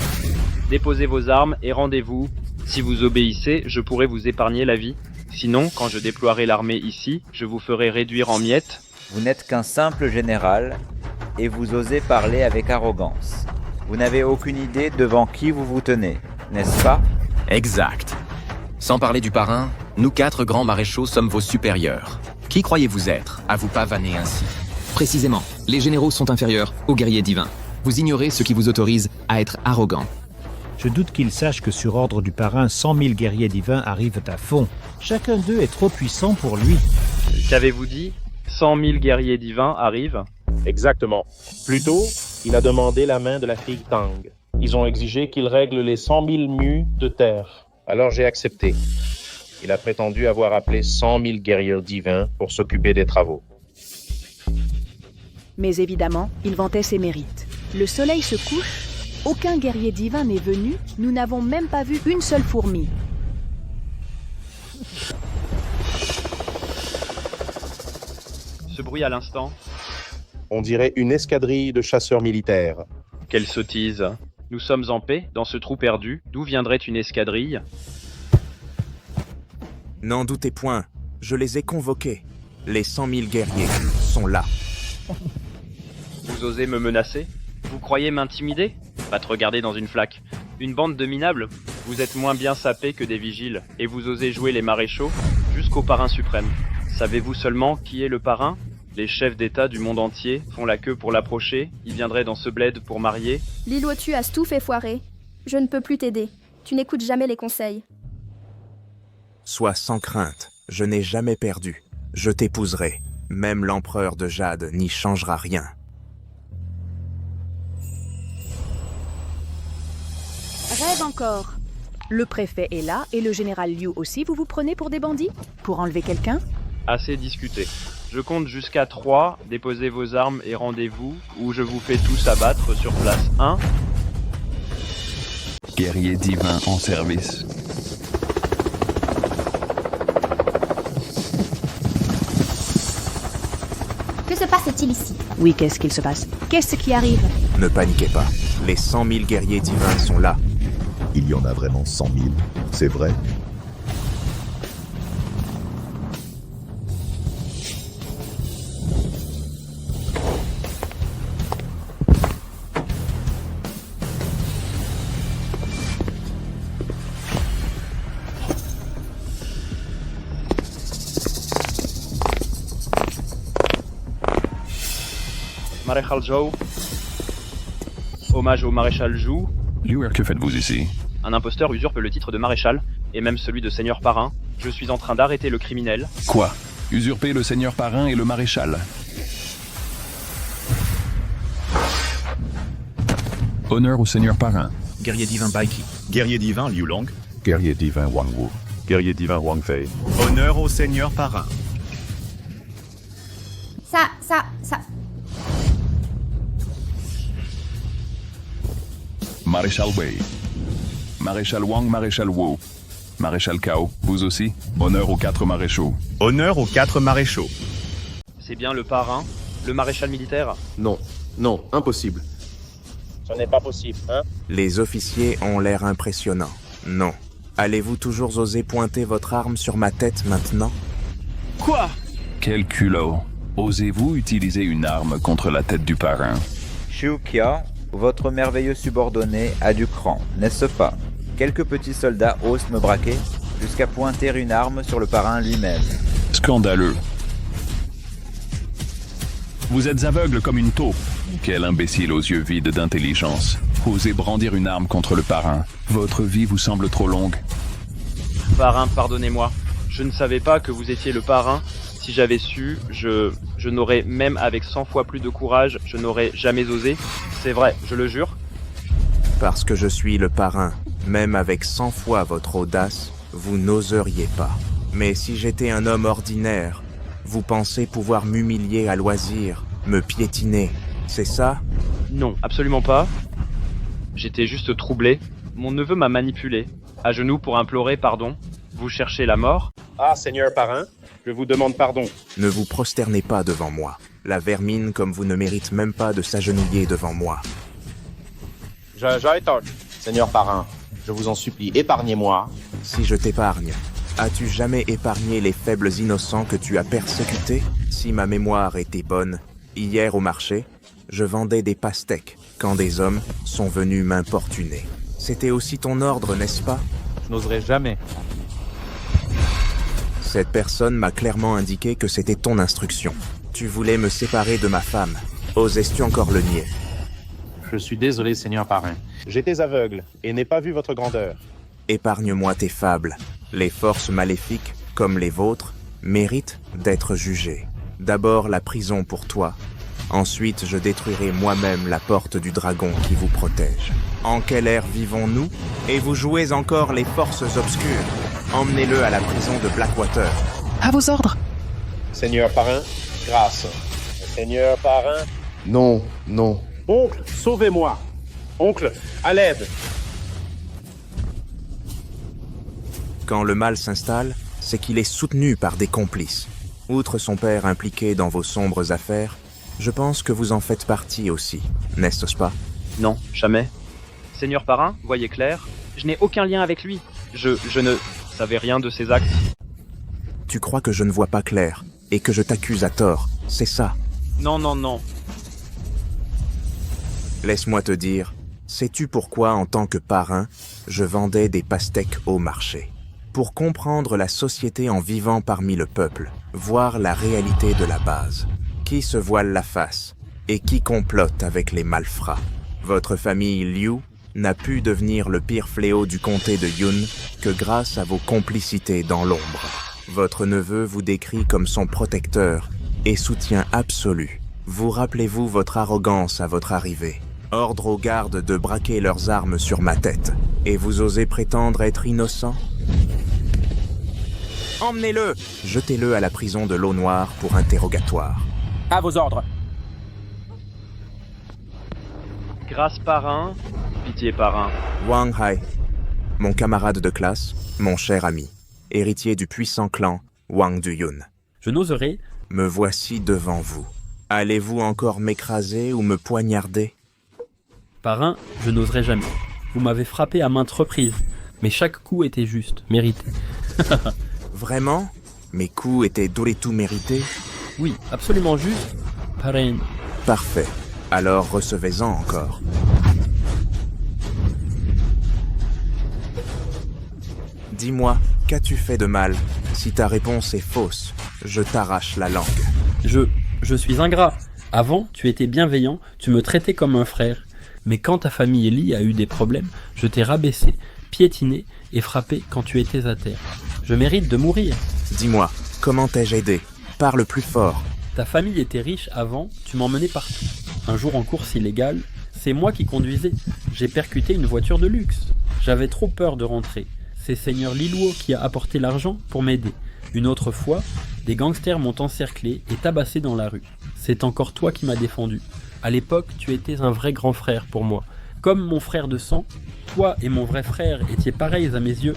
Déposez vos armes et rendez-vous. Si vous obéissez, je pourrai vous épargner la vie. Sinon, quand je déploierai l'armée ici, je vous ferai réduire en miettes. Vous n'êtes qu'un simple général et vous osez parler avec arrogance. Vous n'avez aucune idée devant qui vous vous tenez, n'est-ce pas? Exact. Sans parler du parrain, nous 4 grands maréchaux sommes vos supérieurs. Qui croyez-vous être à vous pavaner ainsi? Précisément, les généraux sont inférieurs aux guerriers divins. Vous ignorez ce qui vous autorise à être arrogant. Je doute qu'il sache que sur ordre du parrain, 100 000 guerriers divins arrivent à fond. Chacun d'eux est trop puissant pour lui. Qu'avez-vous dit? 100 000 guerriers divins arrivent? Exactement. Plus tôt, il a demandé la main de la fille Tang. Ils ont exigé qu'il règle les 100 000 mus de terre. Alors j'ai accepté. Il a prétendu avoir appelé 100 000 guerriers divins pour s'occuper des travaux. Mais évidemment, il vantait ses mérites. Le soleil se couche, aucun guerrier divin n'est venu, nous n'avons même pas vu une seule fourmi. Ce bruit à l'instant? On dirait une escadrille de chasseurs militaires. Quelle sottise! Nous sommes en paix, dans ce trou perdu. D'où viendrait une escadrille? N'en doutez point, je les ai convoqués. Les 100 000 guerriers sont là. Vous osez me menacer? Vous croyez m'intimider? Va te regarder dans une flaque. Une bande de minables? Vous êtes moins bien sapés que des vigiles, et vous osez jouer les maréchaux jusqu'au parrain suprême. Savez-vous seulement qui est le parrain? Les chefs d'État du monde entier font la queue pour l'approcher, il viendrait dans ce bled pour marier. L'îlotu a tout fait foirer. Je ne peux plus t'aider. Tu n'écoutes jamais les conseils. Sois sans crainte, je n'ai jamais perdu. Je t'épouserai. Même l'empereur de Jade n'y changera rien. Rêve encore. Le préfet est là et le général Liu aussi, vous vous prenez pour des bandits? Pour enlever quelqu'un? Assez discuté. Je compte jusqu'à 3, déposez vos armes et rendez-vous, ou je vous fais tous abattre sur place. 1. Guerrier divin en service. Que se passe-t-il ici? Oui, qu'est-ce qu'il se passe? Qu'est-ce qui arrive? Ne paniquez pas. Les 100 000 guerriers divins sont là. Il y en a vraiment 100 000, c'est vrai? Maréchal Zhou. Hommage au maréchal Zhou. Liu, que faites-vous ici? Un imposteur usurpe le titre de maréchal, et même celui de seigneur parrain. Je suis en train d'arrêter le criminel. Quoi? Usurper le seigneur parrain et le maréchal? Honneur au seigneur parrain. Guerrier divin Baiki. Guerrier divin Liu Long. Guerrier divin Wang Wu. Guerrier divin Wang Fei. Honneur au seigneur parrain. Ça... Maréchal Wei. Maréchal Wang, maréchal Wu. Maréchal Cao, vous aussi? Honneur aux 4 maréchaux. Honneur aux 4 maréchaux. C'est bien le parrain? Le maréchal militaire? Non, non, impossible. Ce n'est pas possible, hein? Les officiers ont l'air impressionnants. Non. Allez-vous toujours oser pointer votre arme sur ma tête maintenant? Quoi? Quel culot. Osez-vous utiliser une arme contre la tête du parrain? Xiu Kia, votre merveilleux subordonné a du cran, n'est-ce pas? Quelques petits soldats osent me braquer, jusqu'à pointer une arme sur le parrain lui-même. Scandaleux. Vous êtes aveugle comme une taupe. Quel imbécile aux yeux vides d'intelligence. Osez brandir une arme contre le parrain. Votre vie vous semble trop longue. Parrain, pardonnez-moi. Je ne savais pas que vous étiez le parrain. Si j'avais su, je n'aurais, même avec 100 fois plus de courage, je n'aurais jamais osé. C'est vrai, je le jure. Parce que je suis le parrain, même avec 100 fois votre audace, vous n'oseriez pas. Mais si j'étais un homme ordinaire, vous pensez pouvoir m'humilier à loisir, me piétiner, c'est ça? Non, absolument pas. J'étais juste troublé. Mon neveu m'a manipulé. À genoux pour implorer pardon. Vous cherchez la mort? Ah, seigneur parrain, je vous demande pardon. Ne vous prosternez pas devant moi. La vermine comme vous ne mérite même pas de s'agenouiller devant moi. J'étonne. Seigneur parrain, je vous en supplie, épargnez-moi. Si je t'épargne, as-tu jamais épargné les faibles innocents que tu as persécutés? Si ma mémoire était bonne, hier au marché, je vendais des pastèques quand des hommes sont venus m'importuner. C'était aussi ton ordre, n'est-ce pas? Je n'oserais jamais. Cette personne m'a clairement indiqué que c'était ton instruction. Tu voulais me séparer de ma femme. Osais-tu encore le nier? Je suis désolé, seigneur parrain. J'étais aveugle et n'ai pas vu votre grandeur. Épargne-moi tes fables. Les forces maléfiques, comme les vôtres, méritent d'être jugées. D'abord la prison pour toi. Ensuite, je détruirai moi-même la porte du dragon qui vous protège. En quelle ère vivons-nous? Et vous jouez encore les forces obscures. Emmenez-le à la prison de Blackwater. À vos ordres. Seigneur parrain, grâce. Seigneur parrain... Non, non. Oncle, sauvez-moi. Oncle, à l'aide. Quand le mal s'installe, c'est qu'il est soutenu par des complices. Outre son père impliqué dans vos sombres affaires, je pense que vous en faites partie aussi, n'est-ce pas? Non, jamais. Seigneur parrain, voyez clair, je n'ai aucun lien avec lui. Je ne savais rien de ses actes. Tu crois que je ne vois pas clair, et que je t'accuse à tort, c'est ça? Non, non, non. Laisse-moi te dire Sais-tu pourquoi, en tant que parrain, je vendais des pastèques au marché? Pour comprendre la société en vivant parmi le peuple, voir la réalité de la base. Qui se voile la face et qui complote avec les malfrats. Votre famille Liu n'a pu devenir le pire fléau du comté de Yun que grâce à vos complicités dans l'ombre. Votre neveu vous décrit comme son protecteur et soutien absolu. Vous rappelez-vous votre arrogance à votre arrivée? Ordre aux gardes de braquer leurs armes sur ma tête. Et vous osez prétendre être innocent? Emmenez-le! Jetez-le à la prison de l'eau noire pour interrogatoire. À vos ordres. Grâce parrain, pitié parrain. Wang Hai, mon camarade de classe, mon cher ami, héritier du puissant clan Wang Duyun. Je n'oserais... Me voici devant vous. Allez-vous encore m'écraser ou me poignarder? Parrain, je n'oserais jamais. Vous m'avez frappé à maintes reprises, mais chaque coup était juste, mérité. Vraiment? Mes coups étaient tout mérités? Oui, absolument juste. Parrain. Parfait. Alors recevez-en encore. Dis-moi, qu'as-tu fait de mal? Si ta réponse est fausse, je t'arrache la langue. Je suis ingrat. Avant, tu étais bienveillant, tu me traitais comme un frère. Mais quand ta famille Li a eu des problèmes, je t'ai rabaissé, piétiné et frappé quand tu étais à terre. Je mérite de mourir. Dis-moi, comment t'ai-je aidé? Parle plus fort. Ta famille était riche avant, tu m'emmenais partout. Un jour en course illégale, c'est moi qui conduisais. J'ai percuté une voiture de luxe. J'avais trop peur de rentrer. C'est Seigneur Liluo qui a apporté l'argent pour m'aider. Une autre fois, des gangsters m'ont encerclé et tabassé dans la rue. C'est encore toi qui m'as défendu. À l'époque, tu étais un vrai grand frère pour moi. Comme mon frère de sang, toi et mon vrai frère étiez pareils à mes yeux.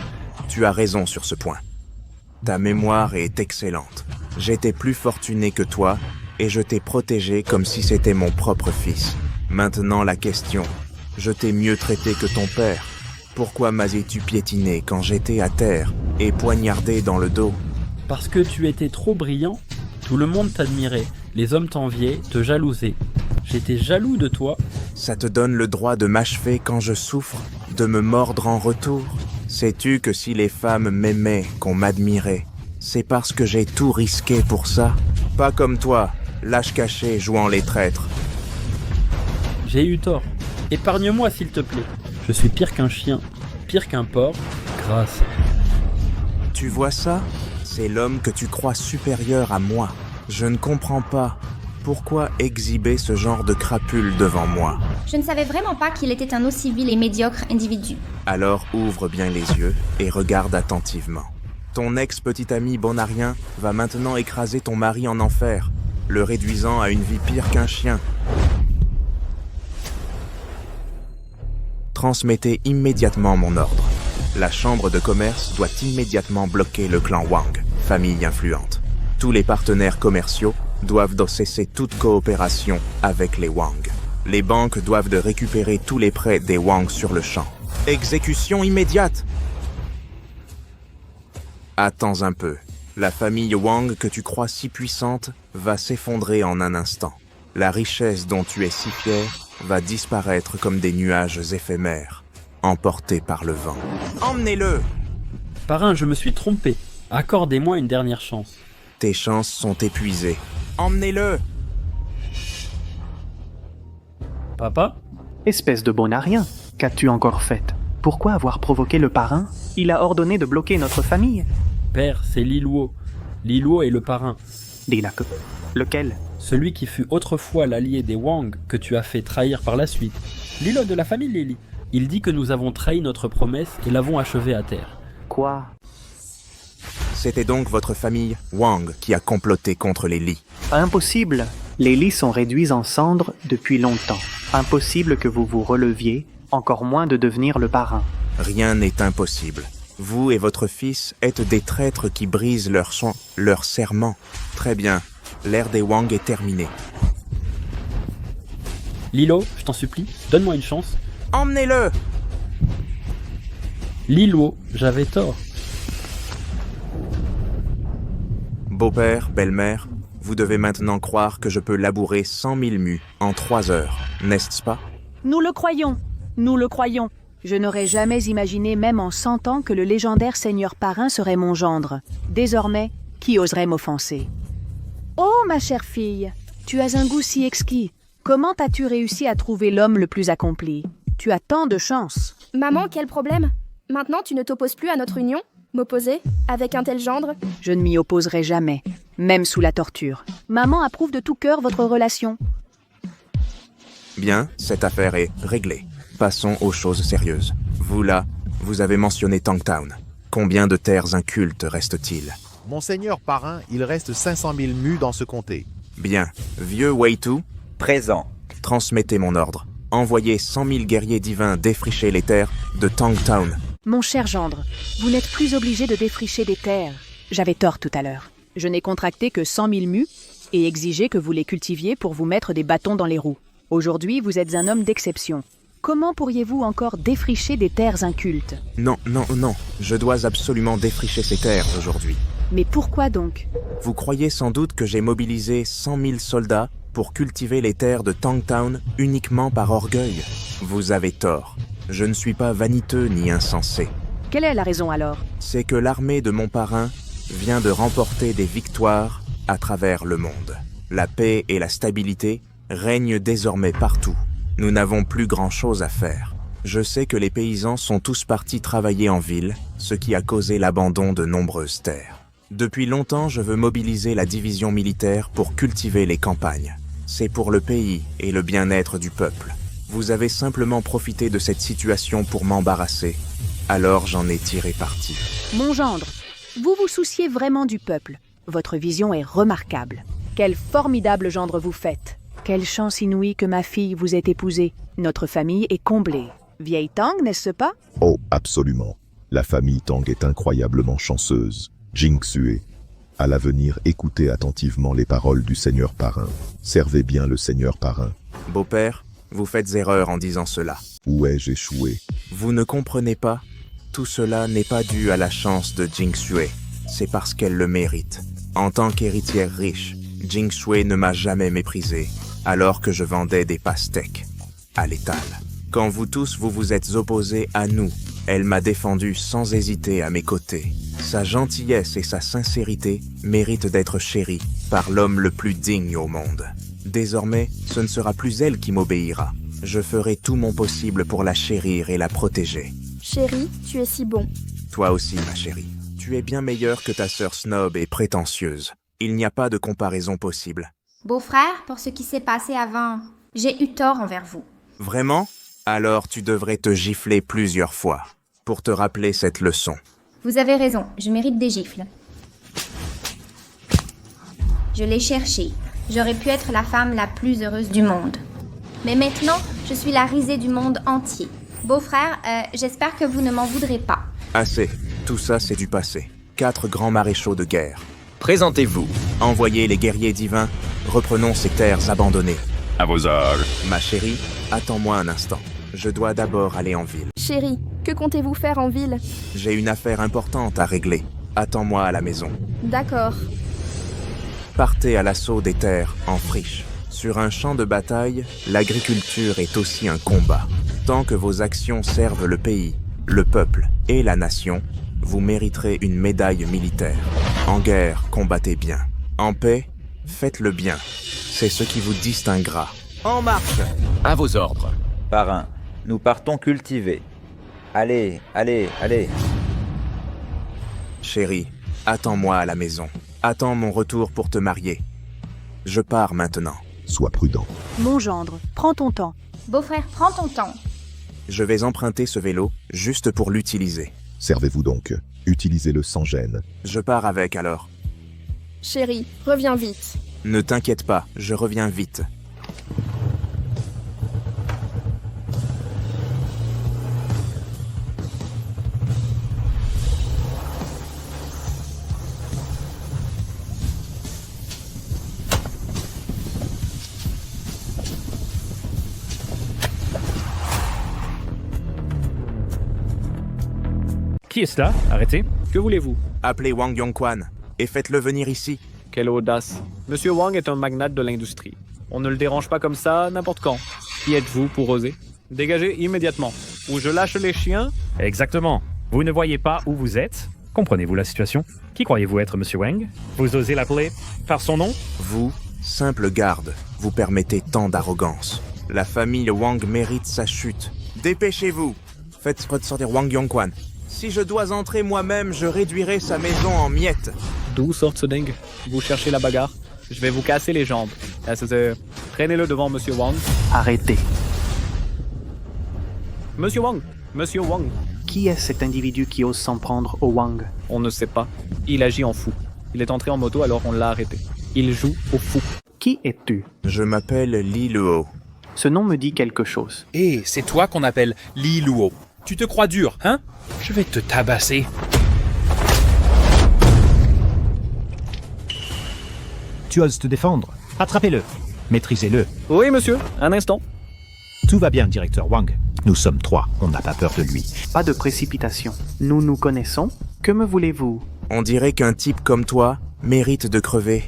Tu as raison sur ce point. Ta mémoire est excellente. J'étais plus fortuné que toi et je t'ai protégé comme si c'était mon propre fils. Maintenant la question, je t'ai mieux traité que ton père. Pourquoi m'as-tu piétiné quand j'étais à terre et poignardé dans le dos? Parce que tu étais trop brillant. Tout le monde t'admirait. Les hommes t'enviaient, te jalousaient. J'étais jaloux de toi. Ça te donne le droit de m'achever quand je souffre, de me mordre en retour? Sais-tu que si les femmes m'aimaient, qu'on m'admirait, c'est parce que j'ai tout risqué pour ça? Pas comme toi, lâche caché jouant les traîtres. J'ai eu tort. Épargne-moi s'il te plaît. Je suis pire qu'un chien, pire qu'un porc, grâce. Tu vois ça? C'est l'homme que tu crois supérieur à moi. Je ne comprends pas. Pourquoi exhiber ce genre de crapule devant moi? Je ne savais vraiment pas qu'il était un aussi vil et médiocre individu. Alors ouvre bien les yeux et regarde attentivement. Ton ex-petit ami bonarien va maintenant écraser ton mari en enfer, le réduisant à une vie pire qu'un chien. Transmettez immédiatement mon ordre. La chambre de commerce doit immédiatement bloquer le clan Wang, famille influente. Tous les partenaires commerciaux doivent cesser toute coopération avec les Wang. Les banques doivent récupérer tous les prêts des Wang sur le champ. Exécution immédiate! Attends un peu. La famille Wang que tu crois si puissante va s'effondrer en un instant. La richesse dont tu es si fier va disparaître comme des nuages éphémères, emportés par le vent. Emmenez-le! Parrain, je me suis trompé. Accordez-moi une dernière chance. Tes chances sont épuisées. Emmenez-le! Papa? Espèce de bonarien, qu'as-tu encore fait? Pourquoi avoir provoqué le parrain? Il a ordonné de bloquer notre famille. Père, c'est Liluo. Liluo est le parrain. Dis-la que... Lequel? Celui qui fut autrefois l'allié des Wang que tu as fait trahir par la suite. Lilo de la famille Lili. Il dit que nous avons trahi notre promesse et l'avons achevé à terre. Quoi? C'était donc votre famille Wang qui a comploté contre les Li. Impossible. Les Li sont réduits en cendres depuis longtemps. Impossible que vous vous releviez, encore moins de devenir le parrain. Rien n'est impossible. Vous et votre fils êtes des traîtres qui brisent leur serment. Très bien, l'ère des Wang est terminée. Lilo, je t'en supplie, donne-moi une chance. Emmenez-le! Liluo, j'avais tort. Beau-père, belle-mère, vous devez maintenant croire que je peux labourer 100 000 mus en 3 heures, n'est-ce pas? Nous le croyons. Nous le croyons. Je n'aurais jamais imaginé, même en 100 ans, que le légendaire seigneur Parrain serait mon gendre. Désormais, qui oserait m'offenser? Oh, ma chère fille, tu as un goût si exquis. Comment as-tu réussi à trouver l'homme le plus accompli? Tu as tant de chance. Maman, quel problème? Maintenant, tu ne t'opposes plus à notre union? M'opposer? Avec un tel gendre? Je ne m'y opposerai jamais, même sous la torture. Maman approuve de tout cœur votre relation. Bien, cette affaire est réglée. Passons aux choses sérieuses. Vous là, vous avez mentionné Tangtown. Combien de terres incultes reste-t-il? Monseigneur Parrain, il reste 500 000 mus dans ce comté. Bien. Vieux Weitu? Présent. Transmettez mon ordre. Envoyez 100 000 guerriers divins défricher les terres de Tangtown. Mon cher gendre, vous n'êtes plus obligé de défricher des terres. J'avais tort tout à l'heure. Je n'ai contracté que 100 000 mus et exigé que vous les cultiviez pour vous mettre des bâtons dans les roues. Aujourd'hui, vous êtes un homme d'exception. Comment pourriez-vous encore défricher des terres incultes? Non, je dois absolument défricher ces terres aujourd'hui. Mais pourquoi donc? Vous croyez sans doute que j'ai mobilisé 100 000 soldats pour cultiver les terres de Tangtown uniquement par orgueil? Vous avez tort. Je ne suis pas vaniteux ni insensé. Quelle est la raison alors? C'est que l'armée de mon parrain vient de remporter des victoires à travers le monde. La paix et la stabilité règnent désormais partout. Nous n'avons plus grand-chose à faire. Je sais que les paysans sont tous partis travailler en ville, ce qui a causé l'abandon de nombreuses terres. Depuis longtemps, je veux mobiliser la division militaire pour cultiver les campagnes. C'est pour le pays et le bien-être du peuple. Vous avez simplement profité de cette situation pour m'embarrasser. Alors j'en ai tiré parti. Mon gendre, vous vous souciez vraiment du peuple. Votre vision est remarquable. Quel formidable gendre vous faites. Quelle chance inouïe que ma fille vous ait épousée. Notre famille est comblée. Vieille Tang, n'est-ce pas? Oh, absolument. La famille Tang est incroyablement chanceuse. Jing-Sue. À l'avenir, écoutez attentivement les paroles du Seigneur Parrain. Servez bien le Seigneur Parrain. Beau-père, vous faites erreur en disant cela. Où ai-je échoué? Vous ne comprenez pas? Tout cela n'est pas dû à la chance de Jing-Sue. C'est parce qu'elle le mérite. En tant qu'héritière riche, Jing-Sue ne m'a jamais méprisé, alors que je vendais des pastèques à l'étal. Quand vous tous vous vous êtes opposés à nous, elle m'a défendu sans hésiter à mes côtés. Sa gentillesse et sa sincérité méritent d'être chéries par l'homme le plus digne au monde. Désormais, ce ne sera plus elle qui m'obéira. Je ferai tout mon possible pour la chérir et la protéger. Chérie, tu es si bon. Toi aussi, ma chérie. Tu es bien meilleure que ta sœur snob et prétentieuse. Il n'y a pas de comparaison possible. Beau-frère, pour ce qui s'est passé avant, j'ai eu tort envers vous. Vraiment? Alors tu devrais te gifler plusieurs fois pour te rappeler cette leçon. Vous avez raison, je mérite des gifles. Je l'ai cherché. J'aurais pu être la femme la plus heureuse du monde. Mais maintenant, je suis la risée du monde entier. Beau-frère, j'espère que vous ne m'en voudrez pas. Assez. Tout ça, c'est du passé. 4 grands maréchaux de guerre. Présentez-vous. Envoyez les guerriers divins. Reprenons ces terres abandonnées. À vos ordres. Ma chérie, attends-moi un instant. Je dois d'abord aller en ville. Chérie, que comptez-vous faire en ville? J'ai une affaire importante à régler. Attends-moi à la maison. D'accord. Partez à l'assaut des terres en friche. Sur un champ de bataille, l'agriculture est aussi un combat. Tant que vos actions servent le pays, le peuple et la nation, vous mériterez une médaille militaire. En guerre, combattez bien. En paix, faites le bien. C'est ce qui vous distinguera. En marche! À vos ordres. Parrain, nous partons cultiver. Allez, allez, allez. Chérie, attends-moi à la maison. Attends mon retour pour te marier. Je pars maintenant. Sois prudent. Mon gendre, prends ton temps. Beau-frère, prends ton temps. Je vais emprunter ce vélo juste pour l'utiliser. Servez-vous donc. Utilisez-le sans gêne. Je pars avec alors. Chérie, reviens vite. Ne t'inquiète pas, je reviens vite. Qui est cela? Arrêtez. Que voulez-vous? Appelez Wang Yongquan et faites-le venir ici. Quelle audace. Monsieur Wang est un magnate de l'industrie. On ne le dérange pas comme ça, n'importe quand. Qui êtes-vous pour oser? Dégagez immédiatement. Ou je lâche les chiens. Exactement. Vous ne voyez pas où vous êtes? Comprenez-vous la situation? Qui croyez-vous être, Monsieur Wang? Vous osez l'appeler par son nom? Vous, simple garde, vous permettez tant d'arrogance. La famille Wang mérite sa chute. Dépêchez-vous. Faites près de sortir Wang Yongquan. Si je dois entrer moi-même, je réduirai sa maison en miettes. D'où sort ce dingue? Vous cherchez la bagarre? Je vais vous casser les jambes. Prenez-le devant Monsieur Wang. Arrêtez. Monsieur Wang! Monsieur Wang! Qui est cet individu qui ose s'en prendre au Wang? On ne sait pas. Il agit en fou. Il est entré en moto alors on l'a arrêté. Il joue au fou. Qui es-tu? Je m'appelle Li Luo. Ce nom me dit quelque chose. Hé, c'est toi qu'on appelle Li Luo. Tu te crois dur, hein? Je vais te tabasser. Tu oses te défendre? Attrapez-le. Maîtrisez-le. Oui, monsieur. Un instant. Tout va bien, directeur Wang. Nous sommes 3. On n'a pas peur de lui. Pas de précipitation. Nous nous connaissons. Que me voulez-vous? On dirait qu'un type comme toi mérite de crever.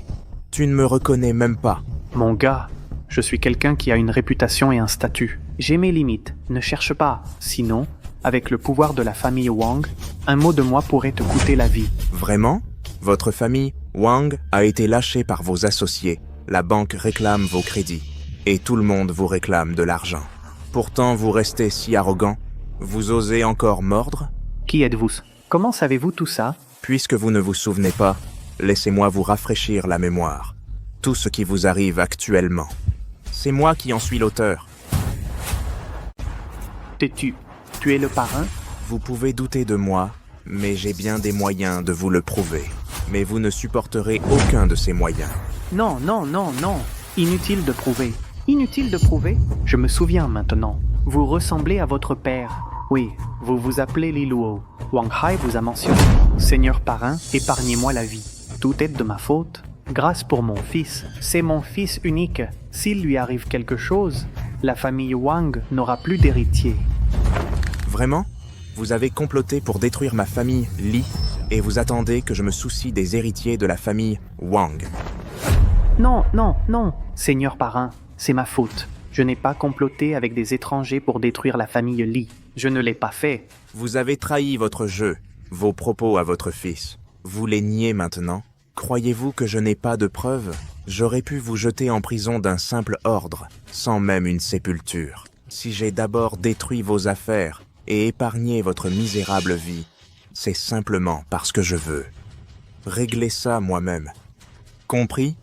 Tu ne me reconnais même pas. Mon gars, je suis quelqu'un qui a une réputation et un statut. J'ai mes limites. Ne cherche pas. Sinon, avec le pouvoir de la famille Wang, un mot de moi pourrait te coûter la vie. Vraiment? Votre famille, Wang, a été lâchée par vos associés. La banque réclame vos crédits. Et tout le monde vous réclame de l'argent. Pourtant, vous restez si arrogant. Vous osez encore mordre? Qui êtes-vous? Comment savez-vous tout ça? Puisque vous ne vous souvenez pas, laissez-moi vous rafraîchir la mémoire. Tout ce qui vous arrive actuellement. C'est moi qui en suis l'auteur. Tu es le parrain? Vous pouvez douter de moi, mais j'ai bien des moyens de vous le prouver. Mais vous ne supporterez aucun de ces moyens. Non, non, non, non. Inutile de prouver. Inutile de prouver? Je me souviens maintenant. Vous ressemblez à votre père. Oui, vous vous appelez Li Luo. Wang Hai vous a mentionné. Seigneur parrain, épargnez-moi la vie. Tout est de ma faute. Grâce pour mon fils. C'est mon fils unique. S'il lui arrive quelque chose, la famille Wang n'aura plus d'héritier. Vraiment? Vous avez comploté pour détruire ma famille Li et vous attendez que je me soucie des héritiers de la famille Wang. Non, non, non, Seigneur parrain, c'est ma faute. Je n'ai pas comploté avec des étrangers pour détruire la famille Li. Je ne l'ai pas fait. Vous avez trahi votre jeu, vos propos à votre fils. Vous les niez maintenant? Croyez-vous que je n'ai pas de preuves? J'aurais pu vous jeter en prison d'un simple ordre, sans même une sépulture. Si j'ai d'abord détruit vos affaires et épargné votre misérable vie, c'est simplement parce que je veux. Régler ça moi-même. Compris?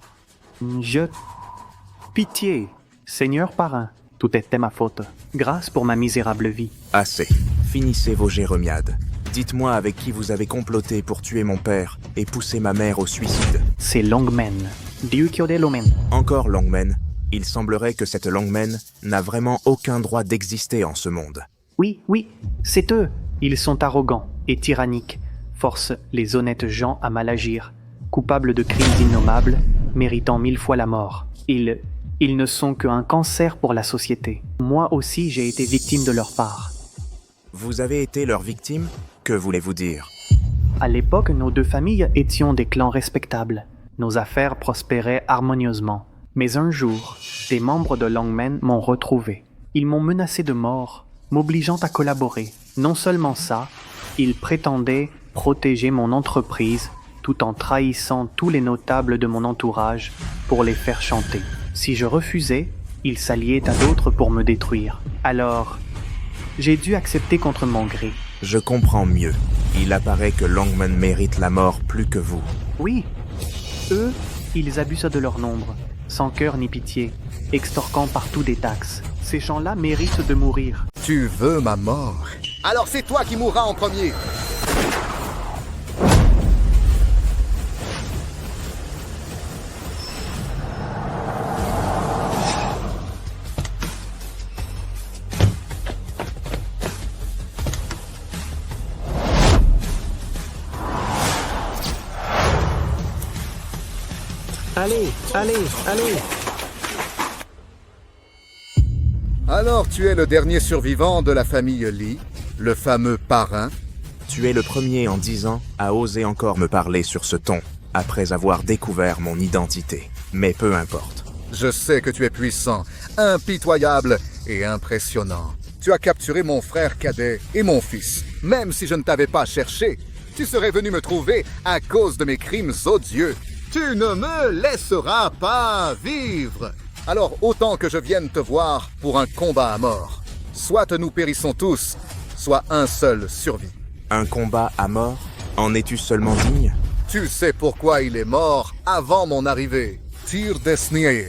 Pitié, Seigneur parrain, tout était ma faute. Grâce pour ma misérable vie. Assez. Finissez vos jérémiades. Dites-moi avec qui vous avez comploté pour tuer mon père et pousser ma mère au suicide. C'est Longmen. Ryukyode Longmen. Encore Longmen. Il semblerait que cette Longmen n'a vraiment aucun droit d'exister en ce monde. Oui, oui, c'est eux. Ils sont arrogants et tyranniques, forcent les honnêtes gens à mal agir, coupables de crimes innommables, méritant 1000 fois la mort. Ils ne sont qu'un cancer pour la société. Moi aussi, j'ai été victime de leur part. Vous avez été leur victime? Que voulez-vous dire? À l'époque, nos deux familles étions des clans respectables. Nos affaires prospéraient harmonieusement. Mais un jour, des membres de Longmen m'ont retrouvé. Ils m'ont menacé de mort, m'obligeant à collaborer. Non seulement ça, ils prétendaient protéger mon entreprise tout en trahissant tous les notables de mon entourage pour les faire chanter. Si je refusais, ils s'alliaient à d'autres pour me détruire. Alors, j'ai dû accepter contre mon gré. Je comprends mieux. Il apparaît que Longmen mérite la mort plus que vous. Oui. Eux, ils abusent de leur nombre, sans cœur ni pitié, extorquant partout des taxes. Ces gens-là méritent de mourir. Tu veux ma mort? Alors c'est toi qui mourras en premier! Allez, allez, allez! Alors tu es le dernier survivant de la famille Li, le fameux parrain? Tu es le premier en 10 ans à oser encore me parler sur ce ton, après avoir découvert mon identité. Mais peu importe. Je sais que tu es puissant, impitoyable et impressionnant. Tu as capturé mon frère cadet et mon fils. Même si je ne t'avais pas cherché, tu serais venu me trouver à cause de mes crimes odieux. Tu ne me laisseras pas vivre. Alors autant que je vienne te voir pour un combat à mort. Soit nous périssons tous, soit un seul survit. Un combat à mort? En es-tu seulement digne? Tu sais pourquoi il est mort avant mon arrivée. Tir d'Esnier.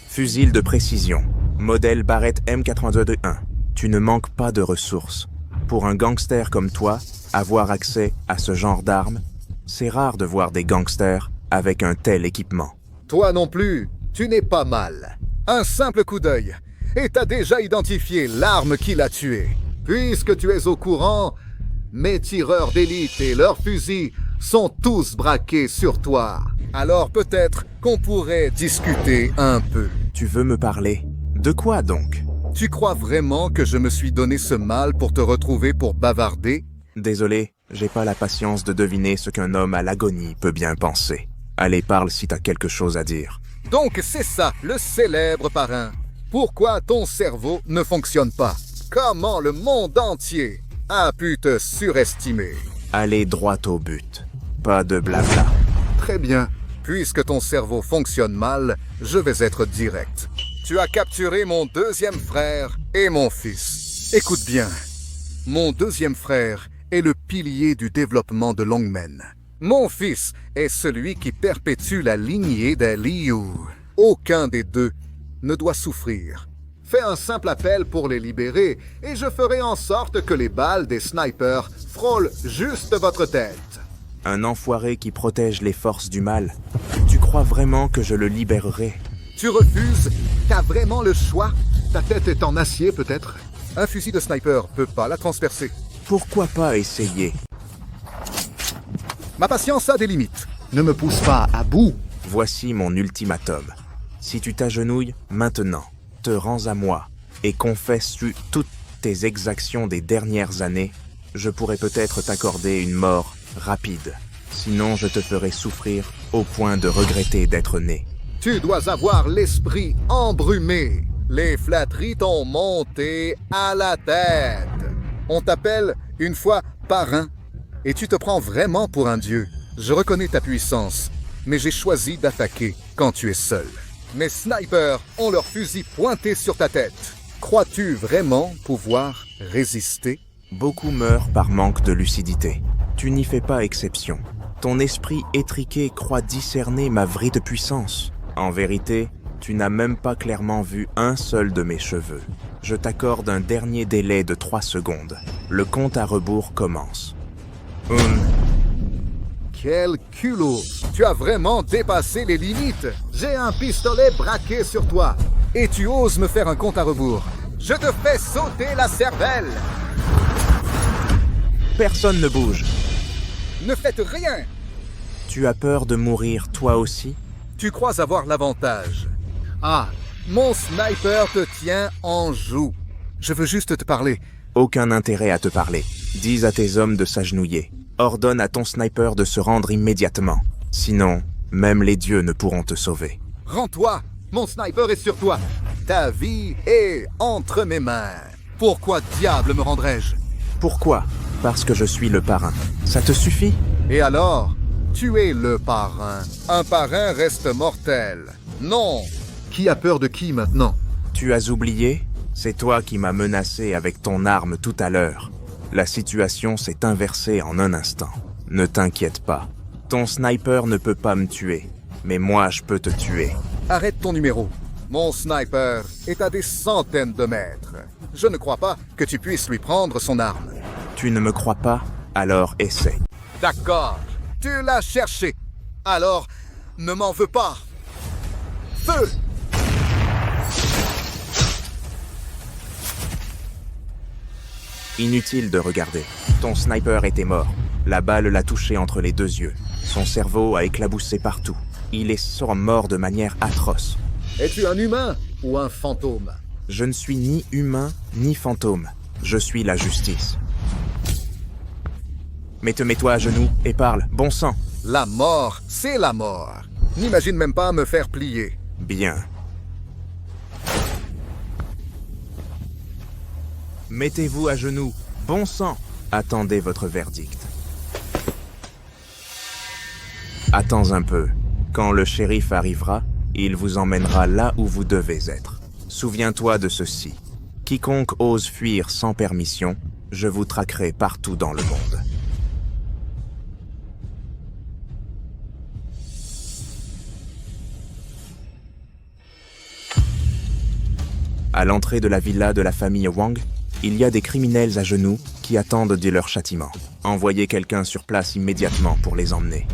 Fusil de précision. Modèle Barrett M82-1. Tu ne manques pas de ressources. Pour un gangster comme toi, avoir accès à ce genre d'armes, c'est rare de voir des gangsters avec un tel équipement. Toi non plus, tu n'es pas mal. Un simple coup d'œil, et t'as déjà identifié l'arme qui l'a tué. Puisque tu es au courant, mes tireurs d'élite et leurs fusils sont tous braqués sur toi. Alors peut-être qu'on pourrait discuter un peu. Tu veux me parler? De quoi donc? Tu crois vraiment que je me suis donné ce mal pour te retrouver pour bavarder? Désolé, j'ai pas la patience de deviner ce qu'un homme à l'agonie peut bien penser. Allez, parle si t'as quelque chose à dire. Donc c'est ça, le célèbre parrain. Pourquoi ton cerveau ne fonctionne pas? Comment le monde entier a pu te surestimer? Allez droit au but. Pas de blabla. Très bien. Puisque ton cerveau fonctionne mal, je vais être direct. Tu as capturé mon deuxième frère et mon fils. Écoute bien. Mon deuxième frère est le pilier du développement de Longmen. Mon fils est celui qui perpétue la lignée des Liu. Aucun des deux ne doit souffrir. Fais un simple appel pour les libérer et je ferai en sorte que les balles des snipers frôlent juste votre tête. Un enfoiré qui protège les forces du mal. Tu crois vraiment que je le libérerai? Tu refuses? T'as vraiment le choix? Ta tête est en acier peut-être? Un fusil de sniper peut pas la transpercer. Pourquoi pas essayer? Ma patience a des limites. Ne me pousse pas à bout. Voici mon ultimatum. Si tu t'agenouilles maintenant, te rends à moi et confesses-tu toutes tes exactions des dernières années, je pourrais peut-être t'accorder une mort rapide. Sinon, je te ferai souffrir au point de regretter d'être né. Tu dois avoir l'esprit embrumé. Les flatteries t'ont monté à la tête. On t'appelle une fois parrain et tu te prends vraiment pour un dieu. Je reconnais ta puissance, mais j'ai choisi d'attaquer quand tu es seul. Mes snipers ont leurs fusils pointés sur ta tête. Crois-tu vraiment pouvoir résister? Beaucoup meurent par manque de lucidité. Tu n'y fais pas exception. Ton esprit étriqué croit discerner ma vraie puissance. En vérité, tu n'as même pas clairement vu un seul de mes cheveux. Je t'accorde un dernier délai de 3 secondes. Le compte à rebours commence. Quel culot! Tu as vraiment dépassé les limites! J'ai un pistolet braqué sur toi et tu oses me faire un compte à rebours. Je te fais sauter la cervelle! Personne ne bouge. Ne faites rien! Tu as peur de mourir toi aussi? Tu crois avoir l'avantage. Ah, mon sniper te tient en joue. Je veux juste te parler. Aucun intérêt à te parler. Dis à tes hommes de s'agenouiller. Ordonne à ton sniper de se rendre immédiatement. Sinon, même les dieux ne pourront te sauver. Rends-toi! Mon sniper est sur toi! Ta vie est entre mes mains. Pourquoi diable me rendrais-je? Pourquoi? Parce que je suis le parrain. Ça te suffit? Et alors? Tu es le parrain. Un parrain reste mortel. Non! Qui a peur de qui maintenant? Tu as oublié? C'est toi qui m'as menacé avec ton arme tout à l'heure. La situation s'est inversée en un instant. Ne t'inquiète pas. Ton sniper ne peut pas me tuer, mais moi je peux te tuer. Arrête ton numéro. Mon sniper est à des centaines de mètres. Je ne crois pas que tu puisses lui prendre son arme. Tu ne me crois pas? Alors essaie. D'accord. Tu l'as cherché. Alors, ne m'en veux pas. Feu! Inutile de regarder. Ton sniper était mort. La balle l'a touché entre les 2 yeux. Son cerveau a éclaboussé partout. Il est mort de manière atroce. Es-tu un humain ou un fantôme? Je ne suis ni humain ni fantôme. Je suis la justice. Mais te mets-toi à genoux et parle, bon sang. La mort, c'est la mort. N'imagine même pas me faire plier. Bien. Mettez-vous à genoux. Bon sang. Attendez votre verdict. Attends un peu. Quand le shérif arrivera, il vous emmènera là où vous devez être. Souviens-toi de ceci. Quiconque ose fuir sans permission, je vous traquerai partout dans le monde. À l'entrée de la villa de la famille Wang, il y a des criminels à genoux qui attendent de leur châtiment. Envoyez quelqu'un sur place immédiatement pour les emmener.